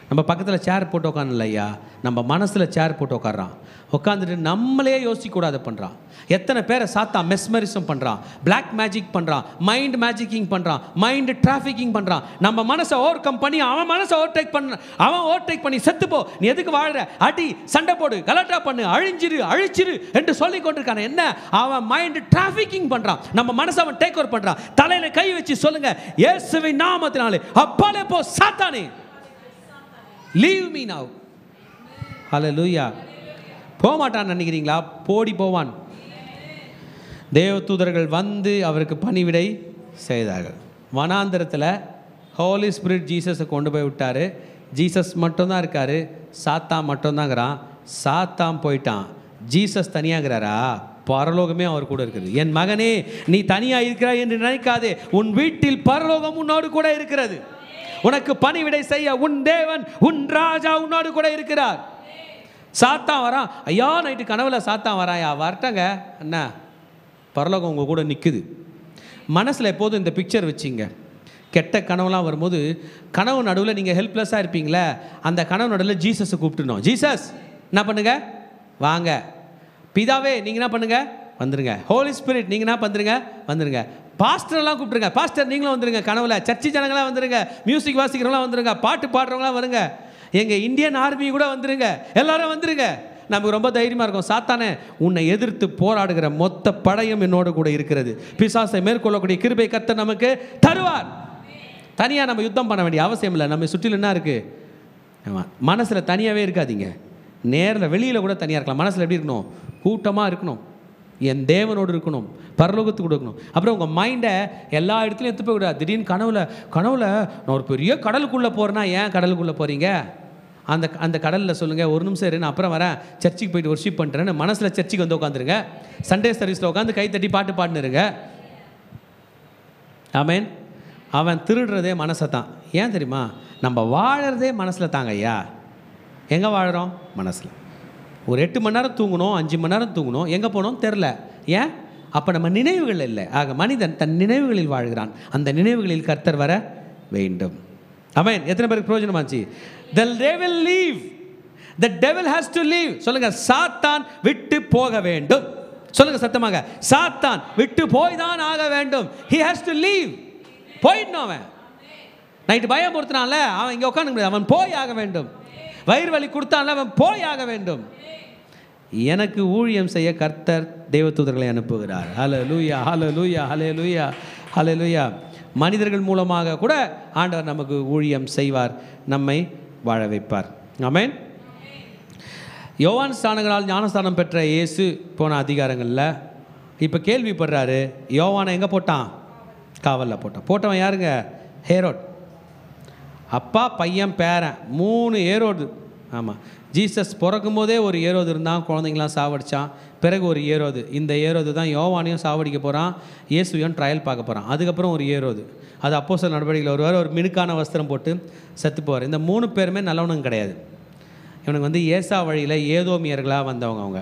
நம்ம பக்கத்தில் சேர் போட்டு உட்காந்து ஐயா, நம்ம மனசில் சேர் போட்டு உட்காடுறான். உட்காந்துட்டு நம்மளே யோசிக்கக்கூடாது பண்ணுறான். எத்தனை பேரை சாத்தா மெஸ்மரிசம் பண்ணுறான், பிளாக் மேஜிக் பண்ணுறான், மைண்ட் மேஜிக்கிங் பண்ணுறான், மைண்டு டிராஃபிக்கிங் பண்ணுறான். நம்ம மனசை ஓவர் கம் பண்ணி அவன் மனசை ஓவர்டேக் பண்ணி செத்துப்போ, நீ எதுக்கு வாழ்கிற, அடி, சண்டை போடு, கலாட்டா பண்ணு, அழிச்சிரு என்று சொல்லி கொண்டிருக்கான. என்ன? அவன் மைண்டு டிராஃபிக்கிங் பண்ணுறான். நம்ம மனசை அவன் டேக் ஓவர் பண்ணுறான். தலையில் கை வச்சு சொல்லுங்க, இயேசுவின் நாமத்தினாலே அப்பாலே போ சாத்தானே, லீவ் மீ நவ். ஹல்லேலூயா. போக மாட்டான்னு நினைக்கிறீங்களா? போடி போவான். தேவதூதர்கள் வந்து அவருக்கு பணிவிடை செய்தார்கள். வனாந்திரத்தில் ஹோலி ஸ்பிரிட் ஜீசஸை கொண்டு போய் விட்டார். ஜீசஸ் மட்டும்தான் இருக்கார், சாத்தான் மட்டும்தாங்கிறான். சாத்தான் போயிட்டான், ஜீசஸ் தனியாகிறாரா? பரலோகமே அவர் கூட இருக்குது. என் மகனே, நீ தனியாக இருக்கிறாய் என்று நினைக்காதே, உன் வீட்டில் பரலோகம் உன்னோடு கூட இருக்கிறது. உனக்கு பணிவிடை செய்ய உன் தேவன், உன் ராஜா உன்னோடு கூட இருக்கிறார். சாத்தான் வரான், ஐயா நைட்டு கனவுல சாத்தான் வராயா, வரட்டங்க அண்ணா, பரலோகம் உங்கள் கூட நிற்குது. மனசில் எப்போதும் இந்த பிக்சர் வச்சிங்க. கெட்ட கனவுலாம் வரும்போது கனவு நடுவில் நீங்கள் ஹெல்ப்லெஸ்ஸாக இருப்பீங்களே, அந்த கனவு நடுவில் ஜீசஸை கூப்பிட்டுணும். ஜீசஸ் என்ன பண்ணுங்க, வாங்க. பிதாவே நீங்கள் என்ன பண்ணுங்க, வந்துருங்க. ஹோலி ஸ்பிரிட் நீங்கள் என்ன பண்ணுறீங்க, வந்துருங்க. பாஸ்டர்லாம் கூப்பிட்டுருங்க, பாஸ்டர் நீங்களும் வந்துருங்க. கனவுல சர்ச்சி ஜனங்களாம் வந்துருங்க, மியூசிக் வாசிக்கிறவங்களாம் வந்துருங்க, பாட்டு பாடுறவங்களாம் வருங்க, எங்கள் இந்தியன் ஆர்மி கூட வந்துருங்க, எல்லாரும் வந்துருங்க. நமக்கு ரொம்ப தைரியமாக இருக்கும். சாத்தானே, உன்னை எதிர்த்து போராடுகிற மொத்த படையும் என்னோடு கூட இருக்கிறது. பிசாசை மேற்கொள்ளக்கூடிய கிருபை கர்த்தர் நமக்கு தருவார். தனியாக நம்ம யுத்தம் பண்ண வேண்டிய அவசியம் இல்லை. நம்ம சுற்றிலும் என்ன இருக்குது? மனசில் தனியாகவே இருக்காதீங்க. நேரில் வெளியில் கூட தனியாக இருக்கலாம். மனசில் எப்படி இருக்கணும்? கூட்டமாக இருக்கணும், என் தேவனோடு இருக்கணும், பரலோகத்துக்கு கொடுக்கணும். அப்புறம் உங்கள் மைண்டை எல்லா இடத்துலையும் எடுத்து போய்விடாது. திடீர்னு கனவுல நான் ஒரு பெரிய கடலுக்குள்ளே போகிறேன்னா, ஏன் கடலுக்குள்ளே போகிறீங்க? அந்த கடலில் சொல்லுங்கள், ஒரு நிமிஷம் இரு, நான் அப்புறம் வரேன், சர்ச்சுக்கு போய்ட்டு ஒர்ஷிப் பண்ணுறேன்னு மனசில் சர்ச்சுக்கு வந்து உட்காந்துருங்க. சண்டே சர்வீஸில் உட்காந்து கை தட்டி பாட்டு பாடுனுருங்க. ஆமேன். அவன் திருடுறதே மனசை தான். ஏன் தெரியுமா? நம்ம வாழறதே மனசில் தாங்க ஐயா. எங்கே வாழறோம்? மனசில். ஒரு 8 மணி நேரம் தூங்கணும், 5 மணி நேரம் தூங்கணும், எங்கே போகணும் தெரில. ஏன்? அப்போ நம்ம நினைவுகள் இல்லை. ஆக மனிதன் தன் நினைவுகளில் வாழ்கிறான். அந்த நினைவுகளில் கர்த்தர் வர வேண்டும். ஆமென். எத்தனை பேருக்கு பிரயோஜனமாச்சு? The devil leave. The devil has to leave. சொல்லுங்க, சாத்தான் விட்டு போக வேண்டும். சொல்லுங்க சத்தமாக, சாத்தான் விட்டு போய் தான் ஆக வேண்டும். He has to leave. போயிடணும். அவன் நைட்டு பயமுறுத்தினான்ல, அவன் இங்கே உட்காந்து முடியாது, அவன் போய் ஆக வேண்டும். வயிறு வலி கொடுத்தான்ல, அவன் போய் ஆக வேண்டும். எனக்கு ஊழியம் செய்ய கர்த்தர் தேவதூதர்களை அனுப்புகிறார். ஹல்லேலூயா, ஹல்லேலூயா, ஹல்லேலூயா, ஹல்லேலூயா. மனிதர்கள் மூலமாக கூட ஆண்டவர் நமக்கு ஊழியம் செய்வார், நம்மை வாழ வைப்பார். ஆமென். யோவான் ஸ்நானகரால் ஞானஸ்தானம் பெற்ற இயேசு போன அதிகாரங்களில் இப்போ கேள்விப்படுறாரு. யோவானை எங்கே போட்டான்? காவலில் போட்டான். போட்டவன் யாருங்க? ஹேரோட். அப்பா, பையன், பேரன், 3 ஏரோது. ஆமாம், ஜீசஸ் பிறக்கும் போதே ஒரு ஏரோது இருந்தான், குழந்தைங்களாம் சாவடித்தான். பிறகு ஒரு ஏரோது. இந்த ஏரோது தான் யோவானையும் சாவடிக்க போகிறான், இயேசுவையும் ட்ரையல் பார்க்க போகிறான். அதுக்கப்புறம் ஒரு ஏரோது, அது அப்போஸ்தலர் நடவடிக்கையில் வருவார், ஒரு மினுக்கான வஸ்திரம் போட்டு செத்து போவார். இந்த 3 பேருமே நல்லவனுங்க கிடையாது. இவனுக்கு வந்து ஏசா வழியில் ஏதோமியர்களாக வந்தவங்க.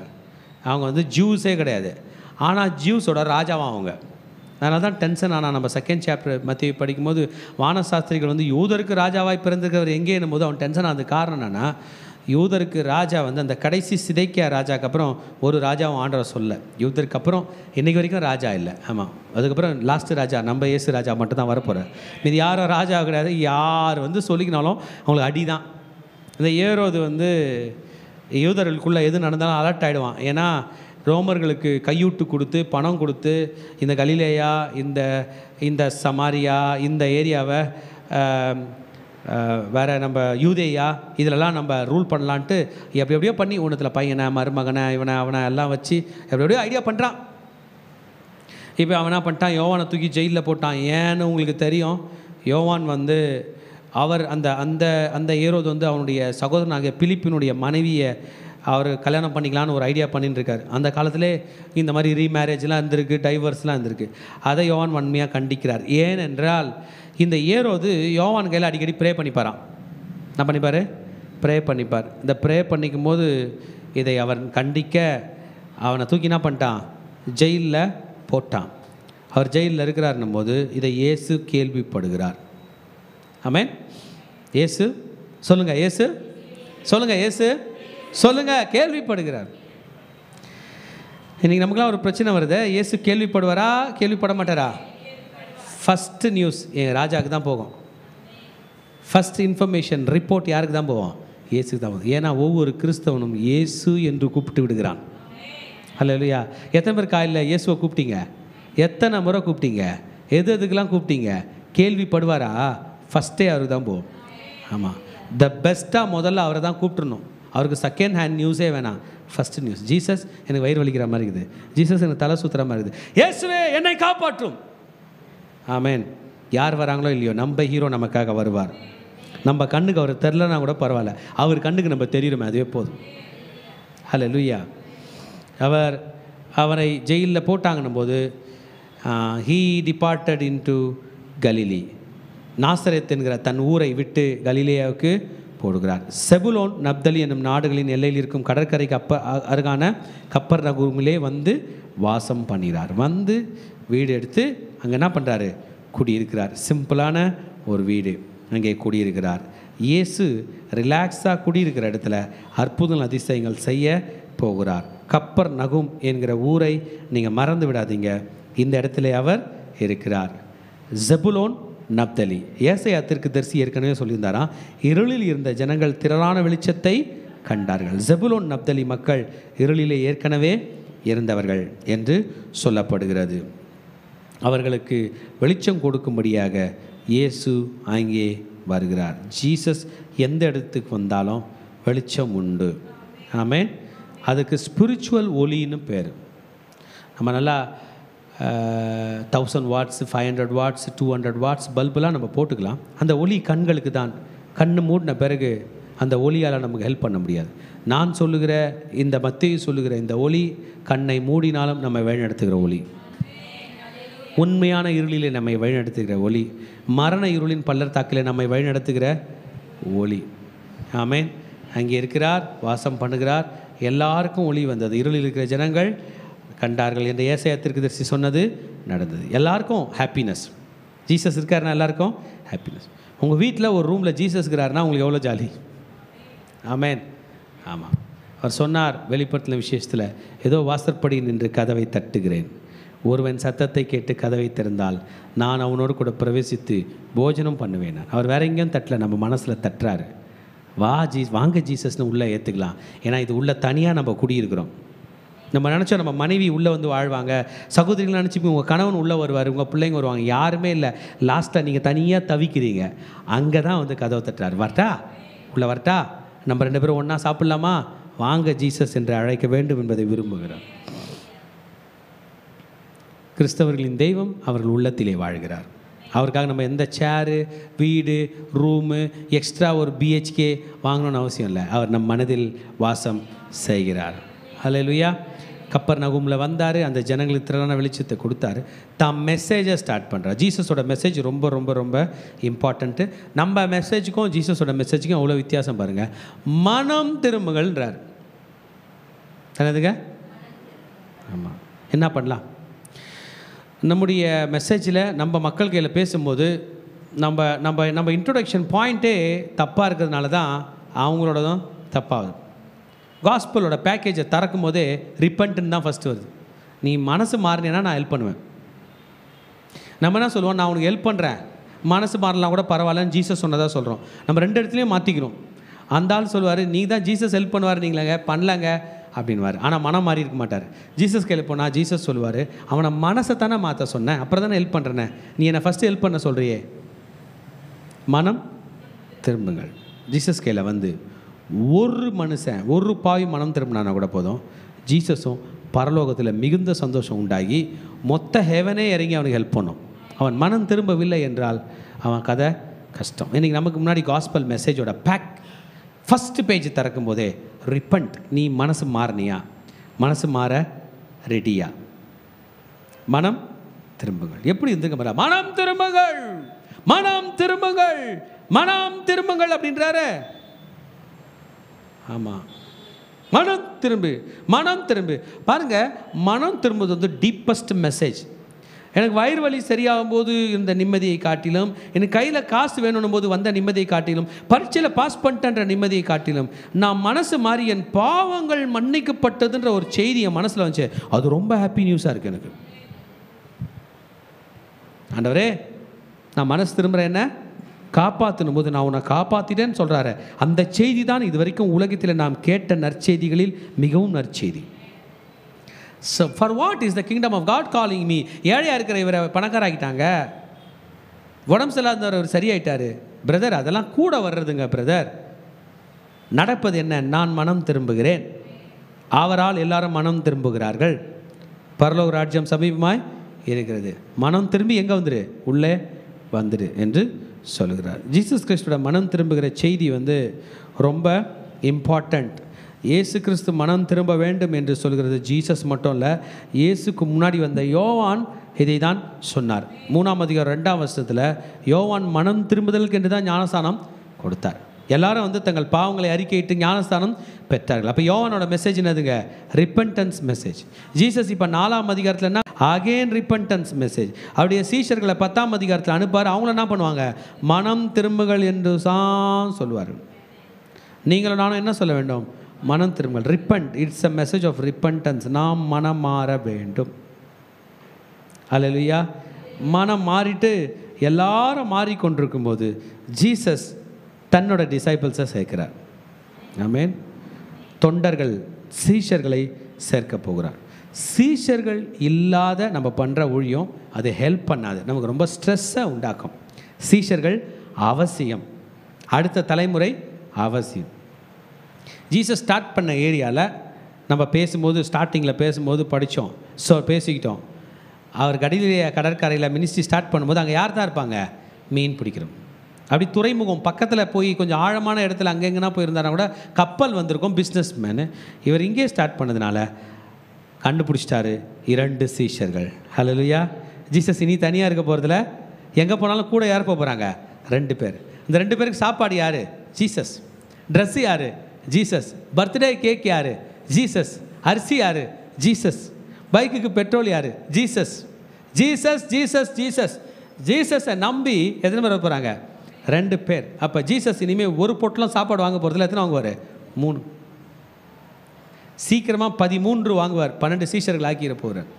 அவங்க ஜூஸே கிடையாது, ஆனால் ஜூஸோட ராஜாவாக அவங்க. அதனால தான் டென்ஷன். ஆனால் நம்ம 2nd சாப்டர் மத்திய படிக்கும்போது வானசாஸ்திரிகள் யூதருக்கு ராஜாவாய் பிறந்திருக்கிறவர் எங்கே என்னும்போது அவன் டென்ஷன் ஆனது காரணம் என்னென்னா, யூதருக்கு ராஜா அந்த கடைசி சிதைக்கியா ராஜாக்கு அப்புறம் ஒரு ராஜாவும் ஆண்டவர் சொல்ல. யூதருக்கு அப்புறம் இன்றைக்கு வரைக்கும் ராஜா இல்லை. ஆமாம், அதுக்கப்புறம் லாஸ்ட்டு ராஜா நம்ம இயேசு ராஜா மட்டும் தான் வரப்போகிறார். மீது யாரும் ராஜா கிடையாது. யார் சொல்லிக்கினாலும் அவங்களுக்கு அடி தான். இந்த ஏரோது யூதர்களுக்குள்ளே எது நடந்தாலும் அலர்ட் ஆகிடுவான். ஏன்னா ரோமர்களுக்கு கையூட்டு கொடுத்து பணம் கொடுத்து இந்த கலிலேயா, இந்த சமாரியா, இந்த ஏரியாவை வேறு நம்ம யூதேயா இதிலெல்லாம் நம்ம ரூல் பண்ணலான்ட்டு எப்படியோ பண்ணி ஒன்றுத்தில் பையனை மருமகனை இவனை அவனை எல்லாம் வச்சு எப்படியோ ஐடியா பண்ணுறான். இப்போ அவன் என்ன பண்ணிட்டான், யோவானை தூக்கி ஜெயிலில் போட்டான். ஏன்னு உங்களுக்கு தெரியும், யோவான் வந்து அவர் அந்த அந்த அந்த ஏரோது வந்து அவனுடைய சகோதரனாகிய பிலிப்பினுடைய மனைவியை அவர் கல்யாணம் பண்ணிக்கலான்னு ஒரு ஐடியா பண்ணிட்டு இருக்கார். அந்த காலத்திலே இந்த மாதிரி ரீமேரேஜ்லாம் இருந்திருக்கு, டைவர்ஸ்லாம் இருந்திருக்கு. அதை யோவான் வன்மையாக கண்டிக்கிறார். ஏனென்றால் இந்த ஏரோது யோவான் கையில் அடிக்கடி ப்ரே பண்ணிப்பாரான். என்ன பண்ணிப்பார்? ப்ரே பண்ணிப்பார். இந்த ப்ரே பண்ணிக்கும் போது இதை அவன் கண்டிக்க அவனை தூக்கி என்ன பண்ணிட்டான், ஜெயிலில் போட்டான். அவர் ஜெயிலில் இருக்கிறார்னும் போது இதை இயேசு கேள்விப்படுகிறார். ஆமென். இயேசு சொல்லுங்கள், இயேசு சொல்லுங்கள், இயேசு சொல்லுங்கள், கேள்விப்படுகிறார். இன்றைக்கி நமக்குலாம் ஒரு பிரச்சனை வருது. இயேசு கேள்விப்படுவாரா, கேள்விப்பட மாட்டாரா? ஃபஸ்ட்டு நியூஸ் என் ராஜாவுக்கு தான் போகும். ஃபஸ்ட் இன்ஃபர்மேஷன் ரிப்போர்ட் யாருக்கு தான் போவோம்? இயேசுக்கு தான் போகும். ஏன்னா ஒவ்வொரு கிறிஸ்தவனும் இயேசு என்று கூப்பிட்டு விடுகிறான். அல்லேலூயா. எத்தனை பேர் காலையில் இயேசுவை கூப்பிட்டீங்க? எத்தனை முறை கூப்பிட்டீங்க? எது எதுக்கெல்லாம் கூப்பிட்டீங்க? கேள்விப்படுவாரா? ஃபஸ்ட்டே அவருக்கு தான் போகும். ஆமாம், த பெஸ்ட்டாக முதல்ல அவரை தான் கூப்பிட்டுருணும். அவருக்கு செகண்ட் ஹேண்ட் நியூஸே வேணாம், ஃபஸ்ட்டு நியூஸ். ஜீசஸ் எனக்கு வயிறு வலிக்கிற மாதிரி இருக்குது, ஜீசஸ் எனக்கு தலை சுற்றுற மாதிரி இருக்குது, இயேசுவே என்னை காப்பாற்றும். ஆமேன். யார் வராங்களோ இல்லையோ நம்ம ஹீரோ நமக்காக வருவார். நம்ம கண்ணுக்கு அவர் தெரிலனா கூட பரவாயில்ல, அவர் கண்ணுக்கு நம்ம தெரியுமே, அதுவே போதும். ஹல்லேலூயா. அவரை ஜெயிலில் போட்டாங்கன்னும் போது he departed into Galilee. Nazareth என்கிற தன் ஊரை விட்டு கலிலேயாவுக்கு போடுகிறார். செபுலோன் நப்தலி என்னும் நாடுகளின் எல்லையில் இருக்கும் கடற்கரைக்கு அருகான கப்பர்நகூமிலே வந்து வாசம் பண்ணினார். வந்து வீடு எடுத்து அங்கே என்ன பண்ணுறாரு, குடியிருக்கிறார். சிம்பிளான ஒரு வீடு, அங்கே குடியிருக்கிறார். இயேசு ரிலாக்ஸாக குடியிருக்கிற இடத்துல அற்புதங்கள் அதிசயங்கள் செய்ய போகிறார். கப்பர்நகூம் என்கிற ஊரை நீங்கள் மறந்து விடாதீங்க. இந்த இடத்துல அவர் இருக்கிறார். செபுலோன் நப்தலி. ஏசாயா தீர்க்கதரிசி ஏற்கனவே சொல்லியிருந்தாராம், இருளில் இருந்த ஜனங்கள் திரளான வெளிச்சத்தை கண்டார்கள். செபுலோன் நப்தலி மக்கள் இருளிலே ஏற்கனவே இருந்தவர்கள் என்று சொல்லப்படுகிறது. அவர்களுக்கு வெளிச்சம் கொடுக்கும்படியாக இயேசு அங்கே வருகிறார். ஜீசஸ் எந்த இடத்துக்கு வந்தாலும் வெளிச்சம் உண்டு. ஆமென். அதுக்கு ஸ்பிரிச்சுவல் ஒலின்னு பேர். நம்ம நல்லா 1000 வாட்ஸ் 500 வாட்ஸ் 200 வாட்ஸ் பல்பெலாம் நம்ம போட்டுக்கலாம். அந்த ஒளி கண்களுக்கு தான். கண்ணு மூடின பிறகு அந்த ஒளியால் நமக்கு ஹெல்ப் பண்ண முடியாது. நான் சொல்லுகிற இந்த மத்தேயு சொல்லுகிற இந்த ஒளி கண்ணை மூடினாலும் நம்ம வழிநடத்துகிற ஒளி, உண்மையான இருளிலே நம்மை வழிநடத்துகிற ஒளி, மரண இருளின் பள்ளத்தாக்கிலே நம்மை வழிநடத்துகிற ஒளி. ஆமென். அங்கே இருக்கிறார், வாசம் பண்ணுகிறார். எல்லாருக்கும் ஒளி வந்தது. இருளில் இருக்கிற ஜனங்கள் கண்டார்கள் என்று ஏசாயா தீர்க்கதரிசி சொன்னது நடந்தது. எல்லாருக்கும் ஹாப்பினஸ். ஜீசஸ் இருக்காருன்னா எல்லாருக்கும் ஹாப்பினஸ். உங்கள் வீட்டில் ஒரு ரூமில் ஜீசஸ் இருக்கிறாருன்னா உங்களுக்கு எவ்வளோ ஜாலி. ஆமென். ஆமாம். அவர் சொன்னார் வெளிப்படுத்தின விசேஷத்தில், ஏதோ வாசற்படி நின்று கதவை தட்டுகிறேன், ஒருவன் சத்தத்தை கேட்டு கதவை திறந்தால் நான் அவனோடு கூட பிரவேசித்து போஜனம் பண்ணுவேன். அவர் வேற எங்கேயும் தட்டல, நம்ம மனசில் தட்டுறாரு. வாங்க ஜீசஸ்னு உள்ளே ஏற்றுக்கலாம். ஏன்னா இது உள்ளே தனியாக நம்ம குடியிருக்கிறோம். நம்ம நினச்சோம் நம்ம மனைவி உள்ளே வந்து வாழ்வாங்க, சகோதரிகள் நினச்சிப்போம் உங்கள் கணவன் உள்ளே வருவார், உங்கள் பிள்ளைங்க வருவாங்க. யாருமே இல்லை. லாஸ்ட்டாக நீங்கள் தனியாக தவிக்கிறீங்க. அங்கே தான் வந்து கதவை தட்டுறாரு. வரட்டா, உள்ளே வரட்டா, நம்ம 2 பேரும் ஒன்றா சாப்பிட்லாமா, வாங்க ஜீசஸ் என்று அழைக்க வேண்டும் என்பதை விரும்புகிறார். கிறிஸ்தவர்களின் தெய்வம் அவர்கள் உள்ளத்திலே வாழ்கிறார். அவருக்காக நம்ம எந்த சேரு, வீடு, ரூமு, எக்ஸ்ட்ரா ஒரு பிஹெச்கே வாங்கணும்னு அவசியம் இல்லை. அவர் நம் மனதில் வாசம் செய்கிறார். ஹல்லேலூயா. கப்பர்நகூமில் வந்தார், அந்த ஜனங்களுக்கு திரளான வெளிச்சத்தை கொடுத்தாரு. தான் மெசேஜை ஸ்டார்ட் பண்ணுறார். ஜீசஸோட மெசேஜ் ரொம்ப ரொம்ப ரொம்ப இம்பார்ட்டண்ட்டு. நம்ம மெசேஜுக்கும் ஜீசஸோட மெசேஜுக்கும் அவ்வளோ வித்தியாசம் பாருங்கள். மனம் திரும்புகள்ன்றார். என்னதுங்க? ஆமாம். என்ன பண்ணலாம்? நம்முடைய மெசேஜில் நம்ம மக்கள் கையில் பேசும்போது நம்ம நம்ம நம்ம இன்ட்ரொடக்ஷன் பாயிண்ட்டே தப்பாக இருக்கிறதுனால தான் அவங்களோடதும் தப்பாகுது. காஸ்பலோட பேக்கேஜை திறக்கும் போதே ரிப்பன்ட்டுன்னு தான் ஃபஸ்ட்டு வருது. நீ மனசு மாறினேன்னா நான் ஹெல்ப் பண்ணுவேன். நம்ம என்ன சொல்லுவோம், நான் உனக்கு ஹெல்ப் பண்ணுறேன், மனசு மாறலாம் கூட பரவாயில்லன்னு ஜீசஸ் சொன்னதாக சொல்கிறோம். நம்ம 2 இடத்துலையும் மாற்றிக்கிறோம். அந்த ஆள் சொல்லுவார், நீ தான் ஜீசஸ் ஹெல்ப் பண்ணுவார், நீங்களாங்க பண்ணலாங்க அப்படின்வார். ஆனால் மனம் மாறி இருக்க மாட்டார். ஜீசஸ் கையில் போனால் ஜீசஸ் சொல்லுவார், அவனை மனசை தானே மாற்ற சொன்னேன், அப்புறம் தானே ஹெல்ப் பண்ணுறேனே, நீ என்னை ஃபஸ்ட்டு ஹெல்ப் பண்ண சொல்கிறியே, மனம் திரும்புங்கள். ஜீசஸ் கையில் வந்து ஒரு மனுஷன் ஒரு பாவி மனம் திரும்பினானா கூட போதும், ஜீசஸும் பரலோகத்தில் மிகுந்த சந்தோஷம் உண்டாகி மொத்த ஹெவனே இறங்கி அவனுக்கு ஹெல்ப் பண்ணும். அவன் மனம் திரும்பவில்லை என்றால் அவன் கதை கஷ்டம். இன்றைக்கி நமக்கு முன்னாடி காஸ்பல் மெசேஜோட பேக் ஃபஸ்ட்டு பேஜ் திறக்கும் போதே ரிப்பண்ட், நீ மனசு மாறினியா, மனசு மாற ரெடியா, மனம் திரும்புங்கள். எப்படி இருந்துங்க பாரு, மனம் திரும்புங்கள், மனம் திரும்புங்கள், மனம் திரும்புங்கள் அப்படின்றாரு. ஆமாம், மனம் திரும்பு, மனம் திரும்பு. பாருங்க, மனம் திரும்புவது வந்து டீப்பஸ்ட் மெசேஜ். எனக்கு வயிறு வலி சரியாகும் போது இந்த நிம்மதியை காட்டிலும், எனக்கு கையில் காசு வேணும் போது வந்த நிம்மதியை காட்டிலும், பரீட்சையில் பாஸ் பண்ணிட்டேன்ற நிம்மதியை காட்டிலும், நான் மனசு மாறி என் பாவங்கள் மன்னிக்கப்பட்டதுன்ற ஒரு செய்தி என் மனசில் வந்துச்சு. அது ரொம்ப ஹாப்பி நியூஸாக இருக்குது எனக்கு. ஆண்டவரே, நான் மனசு திரும்புகிறேன், என்ன காப்பாற்றணும் போது நான் உன்னை காப்பாற்றிட்டேன்னு சொல்கிறாரு. அந்த செய்தி தான் இது வரைக்கும் உலகத்தில் நாம் கேட்ட நற்செய்திகளில் மிகவும் நற்செய்தி. So for what is the kingdom of God calling me? ஏழையாக இருக்கிற இவரை பணக்காராக்கிட்டாங்க, உடம்பு சரியில்லாதவர் சரியாயிட்டாரு. பிரதர், அதெல்லாம் கூட வர்றதுங்க பிரதர். நடப்பது என்ன? நான் மனம் திரும்புகிறேன், அவரால் எல்லாரும் மனம் திரும்புகிறார்கள், பரலோக ராஜ்யம் சமீபமாய் இருக்கிறது. மனம் திரும்பி எங்கே வந்துடு, உள்ளே வந்துடு என்று சொல்லுகிறார். ஜீசஸ் கிறிஸ்துவோட மனம் திரும்புகிற செய்தி வந்து ரொம்ப இம்பார்ட்டண்ட். இயேசு கிறிஸ்து மனம் திரும்ப வேண்டும் என்று சொல்கிறது. ஜீசஸ் மட்டும் இல்லை, இயேசுக்கு முன்னாடி வந்த யோவான் இதை தான் சொன்னார். 3ஆம் அதிகாரம் 2ஆம் வசனத்தில் யோவான் மனம் திரும்புதலுக்கு என்று தான் ஞானஸ்தானம் கொடுத்தார். எல்லாரும் வந்து தங்கள் பாவங்களை அறிக்கையிட்டு ஞானஸ்தானம் பெற்றார்கள். அப்போ யோவானோட மெசேஜ் என்னதுங்க? Repentance message. ஜீசஸ் இப்போ 4ஆம் அதிகாரத்தில் என்ன? Again repentance message. அவருடைய சீஷர்களை 10ஆம் அதிகாரத்தில் அனுப்பார். அவங்கள என்ன பண்ணுவாங்க? மனம் திரும்புகள் என்று தான் சொல்லுவார்கள். நீங்களும் நானும் என்ன சொல்ல வேண்டும்? மனம் திரும்புங்கள். Repent, it's a message of repentance. நாம் மனம் மாற வேண்டும். அல்லேலூயா. மனம் மாறிட்டு எல்லாரும் மாறிக்கொண்டிருக்கும் போது ஜீசஸ் தன்னோட டிசைபிள்ஸை சேர்க்கிறார். ஆமென். தொண்டர்கள், சீஷர்களை சேர்க்க போகிறார். சீஷர்கள் இல்லாத நம்ம பண்ணுற ஊழியம் அது ஹெல்ப் பண்ணாது, நமக்கு ரொம்ப ஸ்ட்ரெஸ்ஸை உண்டாக்கும். சீஷர்கள் அவசியம், அடுத்த தலைமுறை அவசியம். ஜீசஸ் ஸ்டார்ட் பண்ண ஏரியாவில் நம்ம பேசும்போது, ஸ்டார்டிங்கில் பேசும்போது படித்தோம், பேசிக்கிட்டோம். அவர் கலிலேயா கடற்கரையில் மினிஸ்ட்ரி ஸ்டார்ட் பண்ணும்போது அங்கே யார் தான் இருப்பாங்க? மீன் பிடிக்கிறோம். அப்படி துறைமுகம் பக்கத்தில் போய் கொஞ்சம் ஆழமான இடத்துல அங்கெங்கன்னா போயிருந்தாரா கூட கப்பல் வந்திருக்கும். பிஸ்னஸ் மேனு இவர் இங்கே ஸ்டார்ட் பண்ணதுனால கண்டுபிடிச்சிட்டாரு 2 சீஷர்கள். ஹல்லேலூயா. ஜீசஸ் இனி தனியாக இருக்க போகிறதுல, எங்கே போனாலும் கூட யார் போகிறாங்க? 2 பேர். இந்த 2 பேருக்கு சாப்பாடு யார்? ஜீசஸ். ட்ரெஸ்ஸு யார்? ஜீசஸ். பர்த்டே கேக் யார்? ஜீசஸ். அரிசி யார்? ஜீசஸ். பைக்குக்கு பெட்ரோல் யார்? ஜீசஸ். Jesus Jesus Jesus. ஜீசஸை நம்பி எத்தனை பேர் போகிறாங்க? 2 பேர். அப்போ ஜீசஸ் இனிமேல் ஒரு பொட்டலம் சாப்பாடு வாங்க போகிறதுல எத்தனை வாங்குவார்? 3. சீக்கிரமாக 13 வாங்குவார். 12 சீஷர்கள் ஆக்கிற போகிறார்.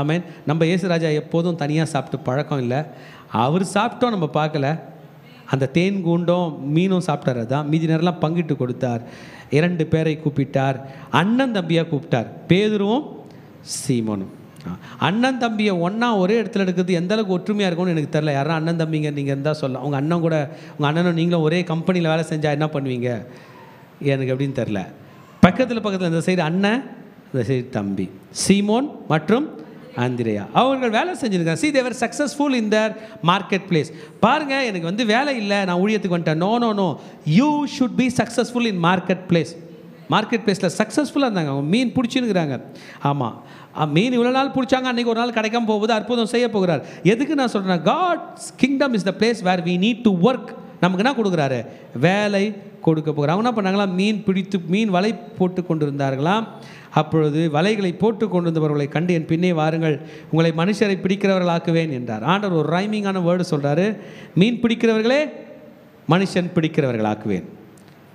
ஆமேன். நம்ம இயேசுராஜா எப்போதும் தனியாக சாப்பிட்டு பழக்கம் இல்லை. அவர் சாப்பிட்டோம் நம்ம பார்க்கல. அந்த தேன் கூண்டும் மீனும் சாப்பிட்டார். தான் மீதி நேரம்லாம் பங்கிட்டு கொடுத்தார். 2 பேரை கூப்பிட்டார். அண்ணன் தம்பியாக கூப்பிட்டார். பேதுருவும் சீமோனும். அண்ணன் தம்பியை ஒன்றா ஒரே இடத்துல எடுக்கிறது எந்த அளவுக்கு ஒற்றுமையாக இருக்கும்னு எனக்கு தெரில. யாரும் அண்ணன் தம்பிங்க நீங்கள் இருந்தால் சொல்லலாம். உங்கள் அண்ணன் கூட, உங்கள் அண்ணனும் நீங்களும் ஒரே கம்பெனியில் வேலை செஞ்சால் என்ன பண்ணுவீங்க எனக்கு எப்படின்னு தெரில. பக்கத்தில் இந்த சைடு அண்ணன், இந்த சைடு தம்பி. சீமோன் மற்றும் ஆந்திரேயா அவர்கள் வேலை செஞ்சுருக்காங்க. See, they were successful in their market place. பாருங்கள், எனக்கு வந்து வேலை இல்லை, நான் ஊழியத்துக்கு வந்துட்டேன். No no no, you should be successful in market place. Market பிளேஸில் சக்ஸஸ்ஃபுல்லாக இருந்தாங்க. அவங்க மீன் பிடிச்சின்னுக்குறாங்க. ஆமாம், மீன் இவ்வளோ நாள் பிடிச்சாங்க, அன்றைக்கி ஒரு நாள் கிடைக்காம போகுது, அற்புதம் செய்ய போகிறார். எதுக்கு நான் சொல்கிறேன்? God's kingdom is the place where we need to work. நமக்கு என்ன கொடுக்குறாரு? வேலை கொடுக்க போகிறார். அவங்க என்ன பண்ணாங்களாம்? மீன் வலை போட்டு கொண்டு இருந்தார்களாம். அப்பொழுது வலைகளை போட்டு கொண்டு வந்தவர்களை கண்டு என் பின்னே வாருங்கள், உங்களை மனுஷரை பிடிக்கிறவர்கள் ஆக்குவேன் என்றார். ஆண்டவர் ஒரு ரைமிங்கான வேர்டு சொல்கிறாரு. மீன் பிடிக்கிறவர்களே மனுஷன் பிடிக்கிறவர்கள் ஆக்குவேன்.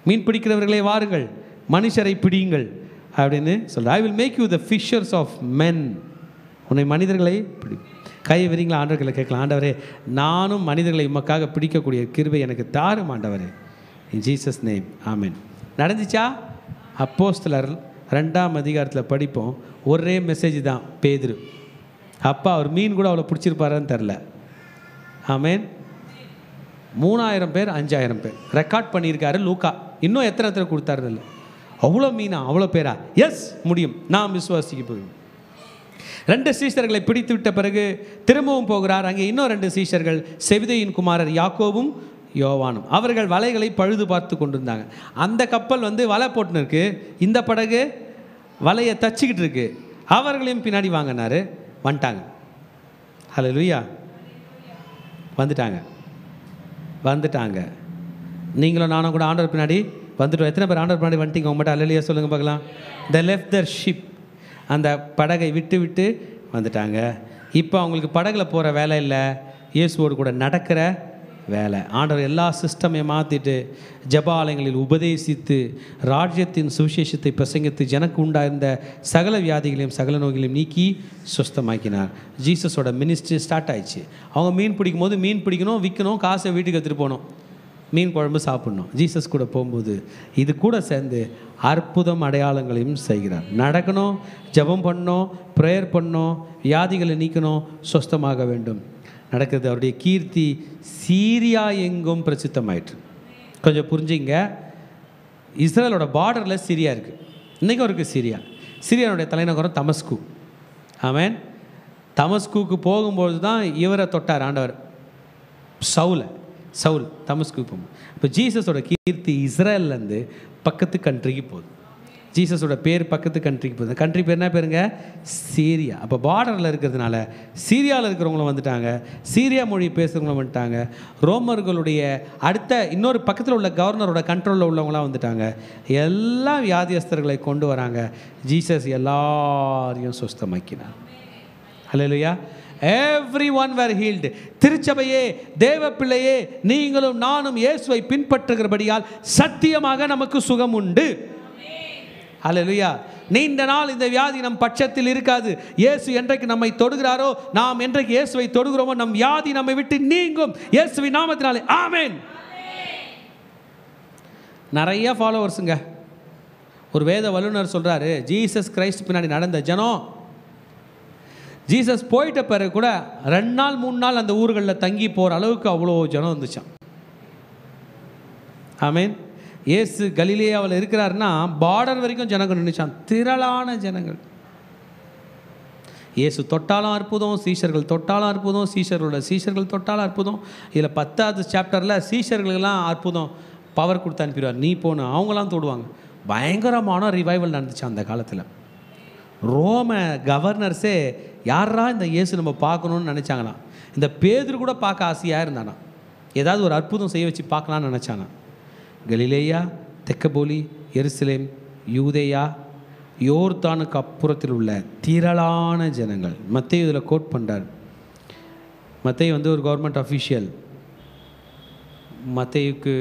மீன் பிடிக்கிறவர்களே வாருங்கள், மனுஷரை பிடியுங்கள் அப்படின்னு சொல்கிறார். I will make you the fishers of men. உன்னை மனிதர்களை பிடி. கை விரிங்களா? ஆண்டவர்களை கேட்கலாம். ஆண்டவரே, நானும் மனிதர்களை உமக்காக பிடிக்கக்கூடிய கிருபை எனக்கு தாரும் ஆண்டவரே. இன் ஜீசஸ் நேம் ஆமென். நடந்துச்சா? அப்போஸ்தலர் 2ஆம் அதிகாரத்தில் படிப்போம். ஒரே மெசேஜ் தான். பேதுரு அப்பா அவர் மீன் கூட அவ்வளோ பிடிச்சிருப்பாரான்னு தெரில. ஆமென். 3000 பேர் 5000 பேர் ரெக்கார்ட் பண்ணியிருக்காரு லூக்கா. இன்னும் எத்தனை கொடுத்தாரு இல்லை. அவ்வளோ மீனா, அவ்வளோ பேரா? எஸ், முடியும், நாம் விசுவாசிக்க போகிறோம். 2 சீஷர்களை பிடித்து விட்ட பிறகு திரும்பவும் போகிறார். அங்கே இன்னும் 2 சீஷர்கள், செபிதேயின் குமாரர் யாக்கோபும் யோவானும். அவர்கள் வலைகளை பழுது பார்த்து கொண்டிருந்தாங்க. அந்த கப்பல் வலை போட்டுன்னு இருக்கு, இந்த படகு வலையை தச்சிக்கிட்டு இருக்கு. அவர்களையும் பின்னாடி வாங்கினாரு. வந்துட்டாங்க. ஹல்லேலூயா, வந்துட்டாங்க. நீங்களும் நானும் கூட ஆண்டவர் பின்னாடி வந்துட்டோம். எத்தனை பேர் ஆண்டவர் பின்னாடி வந்துட்டீங்க? உங்கள்கிட்ட ஹல்லேலூயா சொல்லுங்கள் பார்க்கலாம். த லெஃப்ட் தர் ஷிப், அந்த படகை விட்டு வந்துட்டாங்க. இப்போ அவங்களுக்கு படகுல போகிற வேலை இல்லை, இயேசுவோடு கூட நடக்கிற வேலை. ஆண்டவர் எல்லா சிஸ்டமையும் மாற்றிட்டு ஜெபாலயங்களில் உபதேசித்து ராஜ்யத்தின் சுவிசேஷத்தை பிரசங்கித்து ஜனக்கு உண்டாயிருந்த சகல வியாதிகளையும் சகல நோய்களையும் நீக்கி சுஸ்தமாக்கினார். ஜீசஸோட மினிஸ்ட்ரி ஸ்டார்ட் ஆயிடுச்சு. அவங்க மீன் பிடிக்கும் போது மீன் பிடிக்கணும், விற்கணும், காசை வீட்டுக்கு எடுத்துகிட்டு போகணும், மீன் குழம்பு சாப்பிட்ணும். ஜீசஸ் கூட போகும்போது இது கூட சேர்ந்து அற்புதம் அடையாளங்களையும் செய்கிறார். நடக்கணும், ஜெபம் பண்ணணும், ப்ரேயர் பண்ணணும், வியாதிகளை நீக்கணும், சுஸ்தமாக வேண்டும். நடக்கிறது. அவருடைய கீர்த்தி சீரியா எங்கும் பிரசித்தமாயிற்று. கொஞ்சம் புரிஞ்சுங்க, இஸ்ரேலோட பார்டரில் சிரியா இருக்குது, இன்றைக்கும் இருக்குது சிரியா. சிரியானுடைய தலைநகரம் தமஸ்கு. ஆமென். தமஸ்குக்கு போகும்போது தான் இவரை தொட்டார் ஆண்டவர், சவுல் தமஸ்குக்கு போகும்போது. இப்போ ஜீசஸோட கீர்த்தி இஸ்ரேல்லேருந்து பக்கத்து கண்ட்ரிக்கு போகுது. ஜீசஸோட பேர் பக்கத்து கண்ட்ரிக்கு போகுது. கண்ட்ரி பேர் என்ன பேருங்க? சீரியா. அப்போ பார்டரில் இருக்கிறதுனால சீரியாவில் இருக்கிறவங்களும் வந்துட்டாங்க, சீரியா மொழி பேசுகிறவங்களும் வந்துட்டாங்க, ரோமர்களுடைய அடுத்த இன்னொரு பக்கத்தில் உள்ள கவர்னரோட கண்ட்ரோலில் உள்ளவங்களாம் வந்துட்டாங்க. எல்லா வியாதியஸ்தர்களை கொண்டு வராங்க. ஜீசஸ் எல்லாரையும் சுஸ்தமாக்கினார். ஹல்லேலூயா. everyone were healed. திருச்சபையே, தேவ பிள்ளையே, நீங்களும் நானும் இயேசுவை பின்பற்றுகிறபடியால் சத்தியமாக நமக்கு சுகம் உண்டு. ஹல்லேலூயா. நீண்ட நாள் இந்த வியாதி நம் பட்சத்தில் இருக்காது. இயேசு என்றைக்கு நம்மை தொடுகிறாரோ, நாம் என்றைக்கு இயேசுவை தொடுகிறோமோ, நம் வியாதி நம்மை விட்டு நீங்கும். இயேசுவின் நாமத்தினாலே ஆமென். நிறைய ஃபாலோவர்ஸுங்க. ஒரு வேத வல்லுநர் சொல்றாரு, ஜீசஸ் கிரைஸ்ட் பின்னாடி நடந்த ஜனம், ஜீசஸ் போயிட்ட பிறகு கூட 2 நாள் 3 நாள் அந்த ஊர்களில் தங்கி போகிற அளவுக்கு அவ்வளோ ஜனம் வந்துச்சான். ஆமென். இயேசு கலிலேயாவில் இருக்கிறாருன்னா பார்டர் வரைக்கும் ஜனங்கள் நினைச்சான், திரளான ஜனங்கள். இயேசு தொட்டாலும் அற்புதம், சீஷர்கள் தொட்டாலும் அற்புதம், சீஷர்கள் தொட்டாலும் அற்புதம். இதில் 10வது சாப்டரில் சீஷர்களுக்கெல்லாம் அற்புதம் பவர் கொடுத்து அனுப்பிடுவார். நீ போன அவங்களாம் தொடுவாங்க. பயங்கரமான ரிவைவல் நடந்துச்சு அந்த காலத்தில். ரோம கவர்னர்ஸே யாரா இந்த இயேசு நம்ம பார்க்கணுன்னு நினச்சாங்களாம். இந்த பேதுரு கூட பார்க்க ஆசையாக இருந்தானா, ஏதாவது ஒரு அற்புதம் செய்ய வச்சு பார்க்கலான்னு நினச்சானா. கலிலேயா, தெக்கப்போலி, எருசலேம், யூதேயா, யோர்தானுக்கு அப்புறத்தில் உள்ள திரளான ஜனங்கள். மத்தேயு இதில் கோட் பண்ணுறார். மத்தேயு ஒரு கவர்மெண்ட் அஃபீஷியல். மத்தேயுக்கு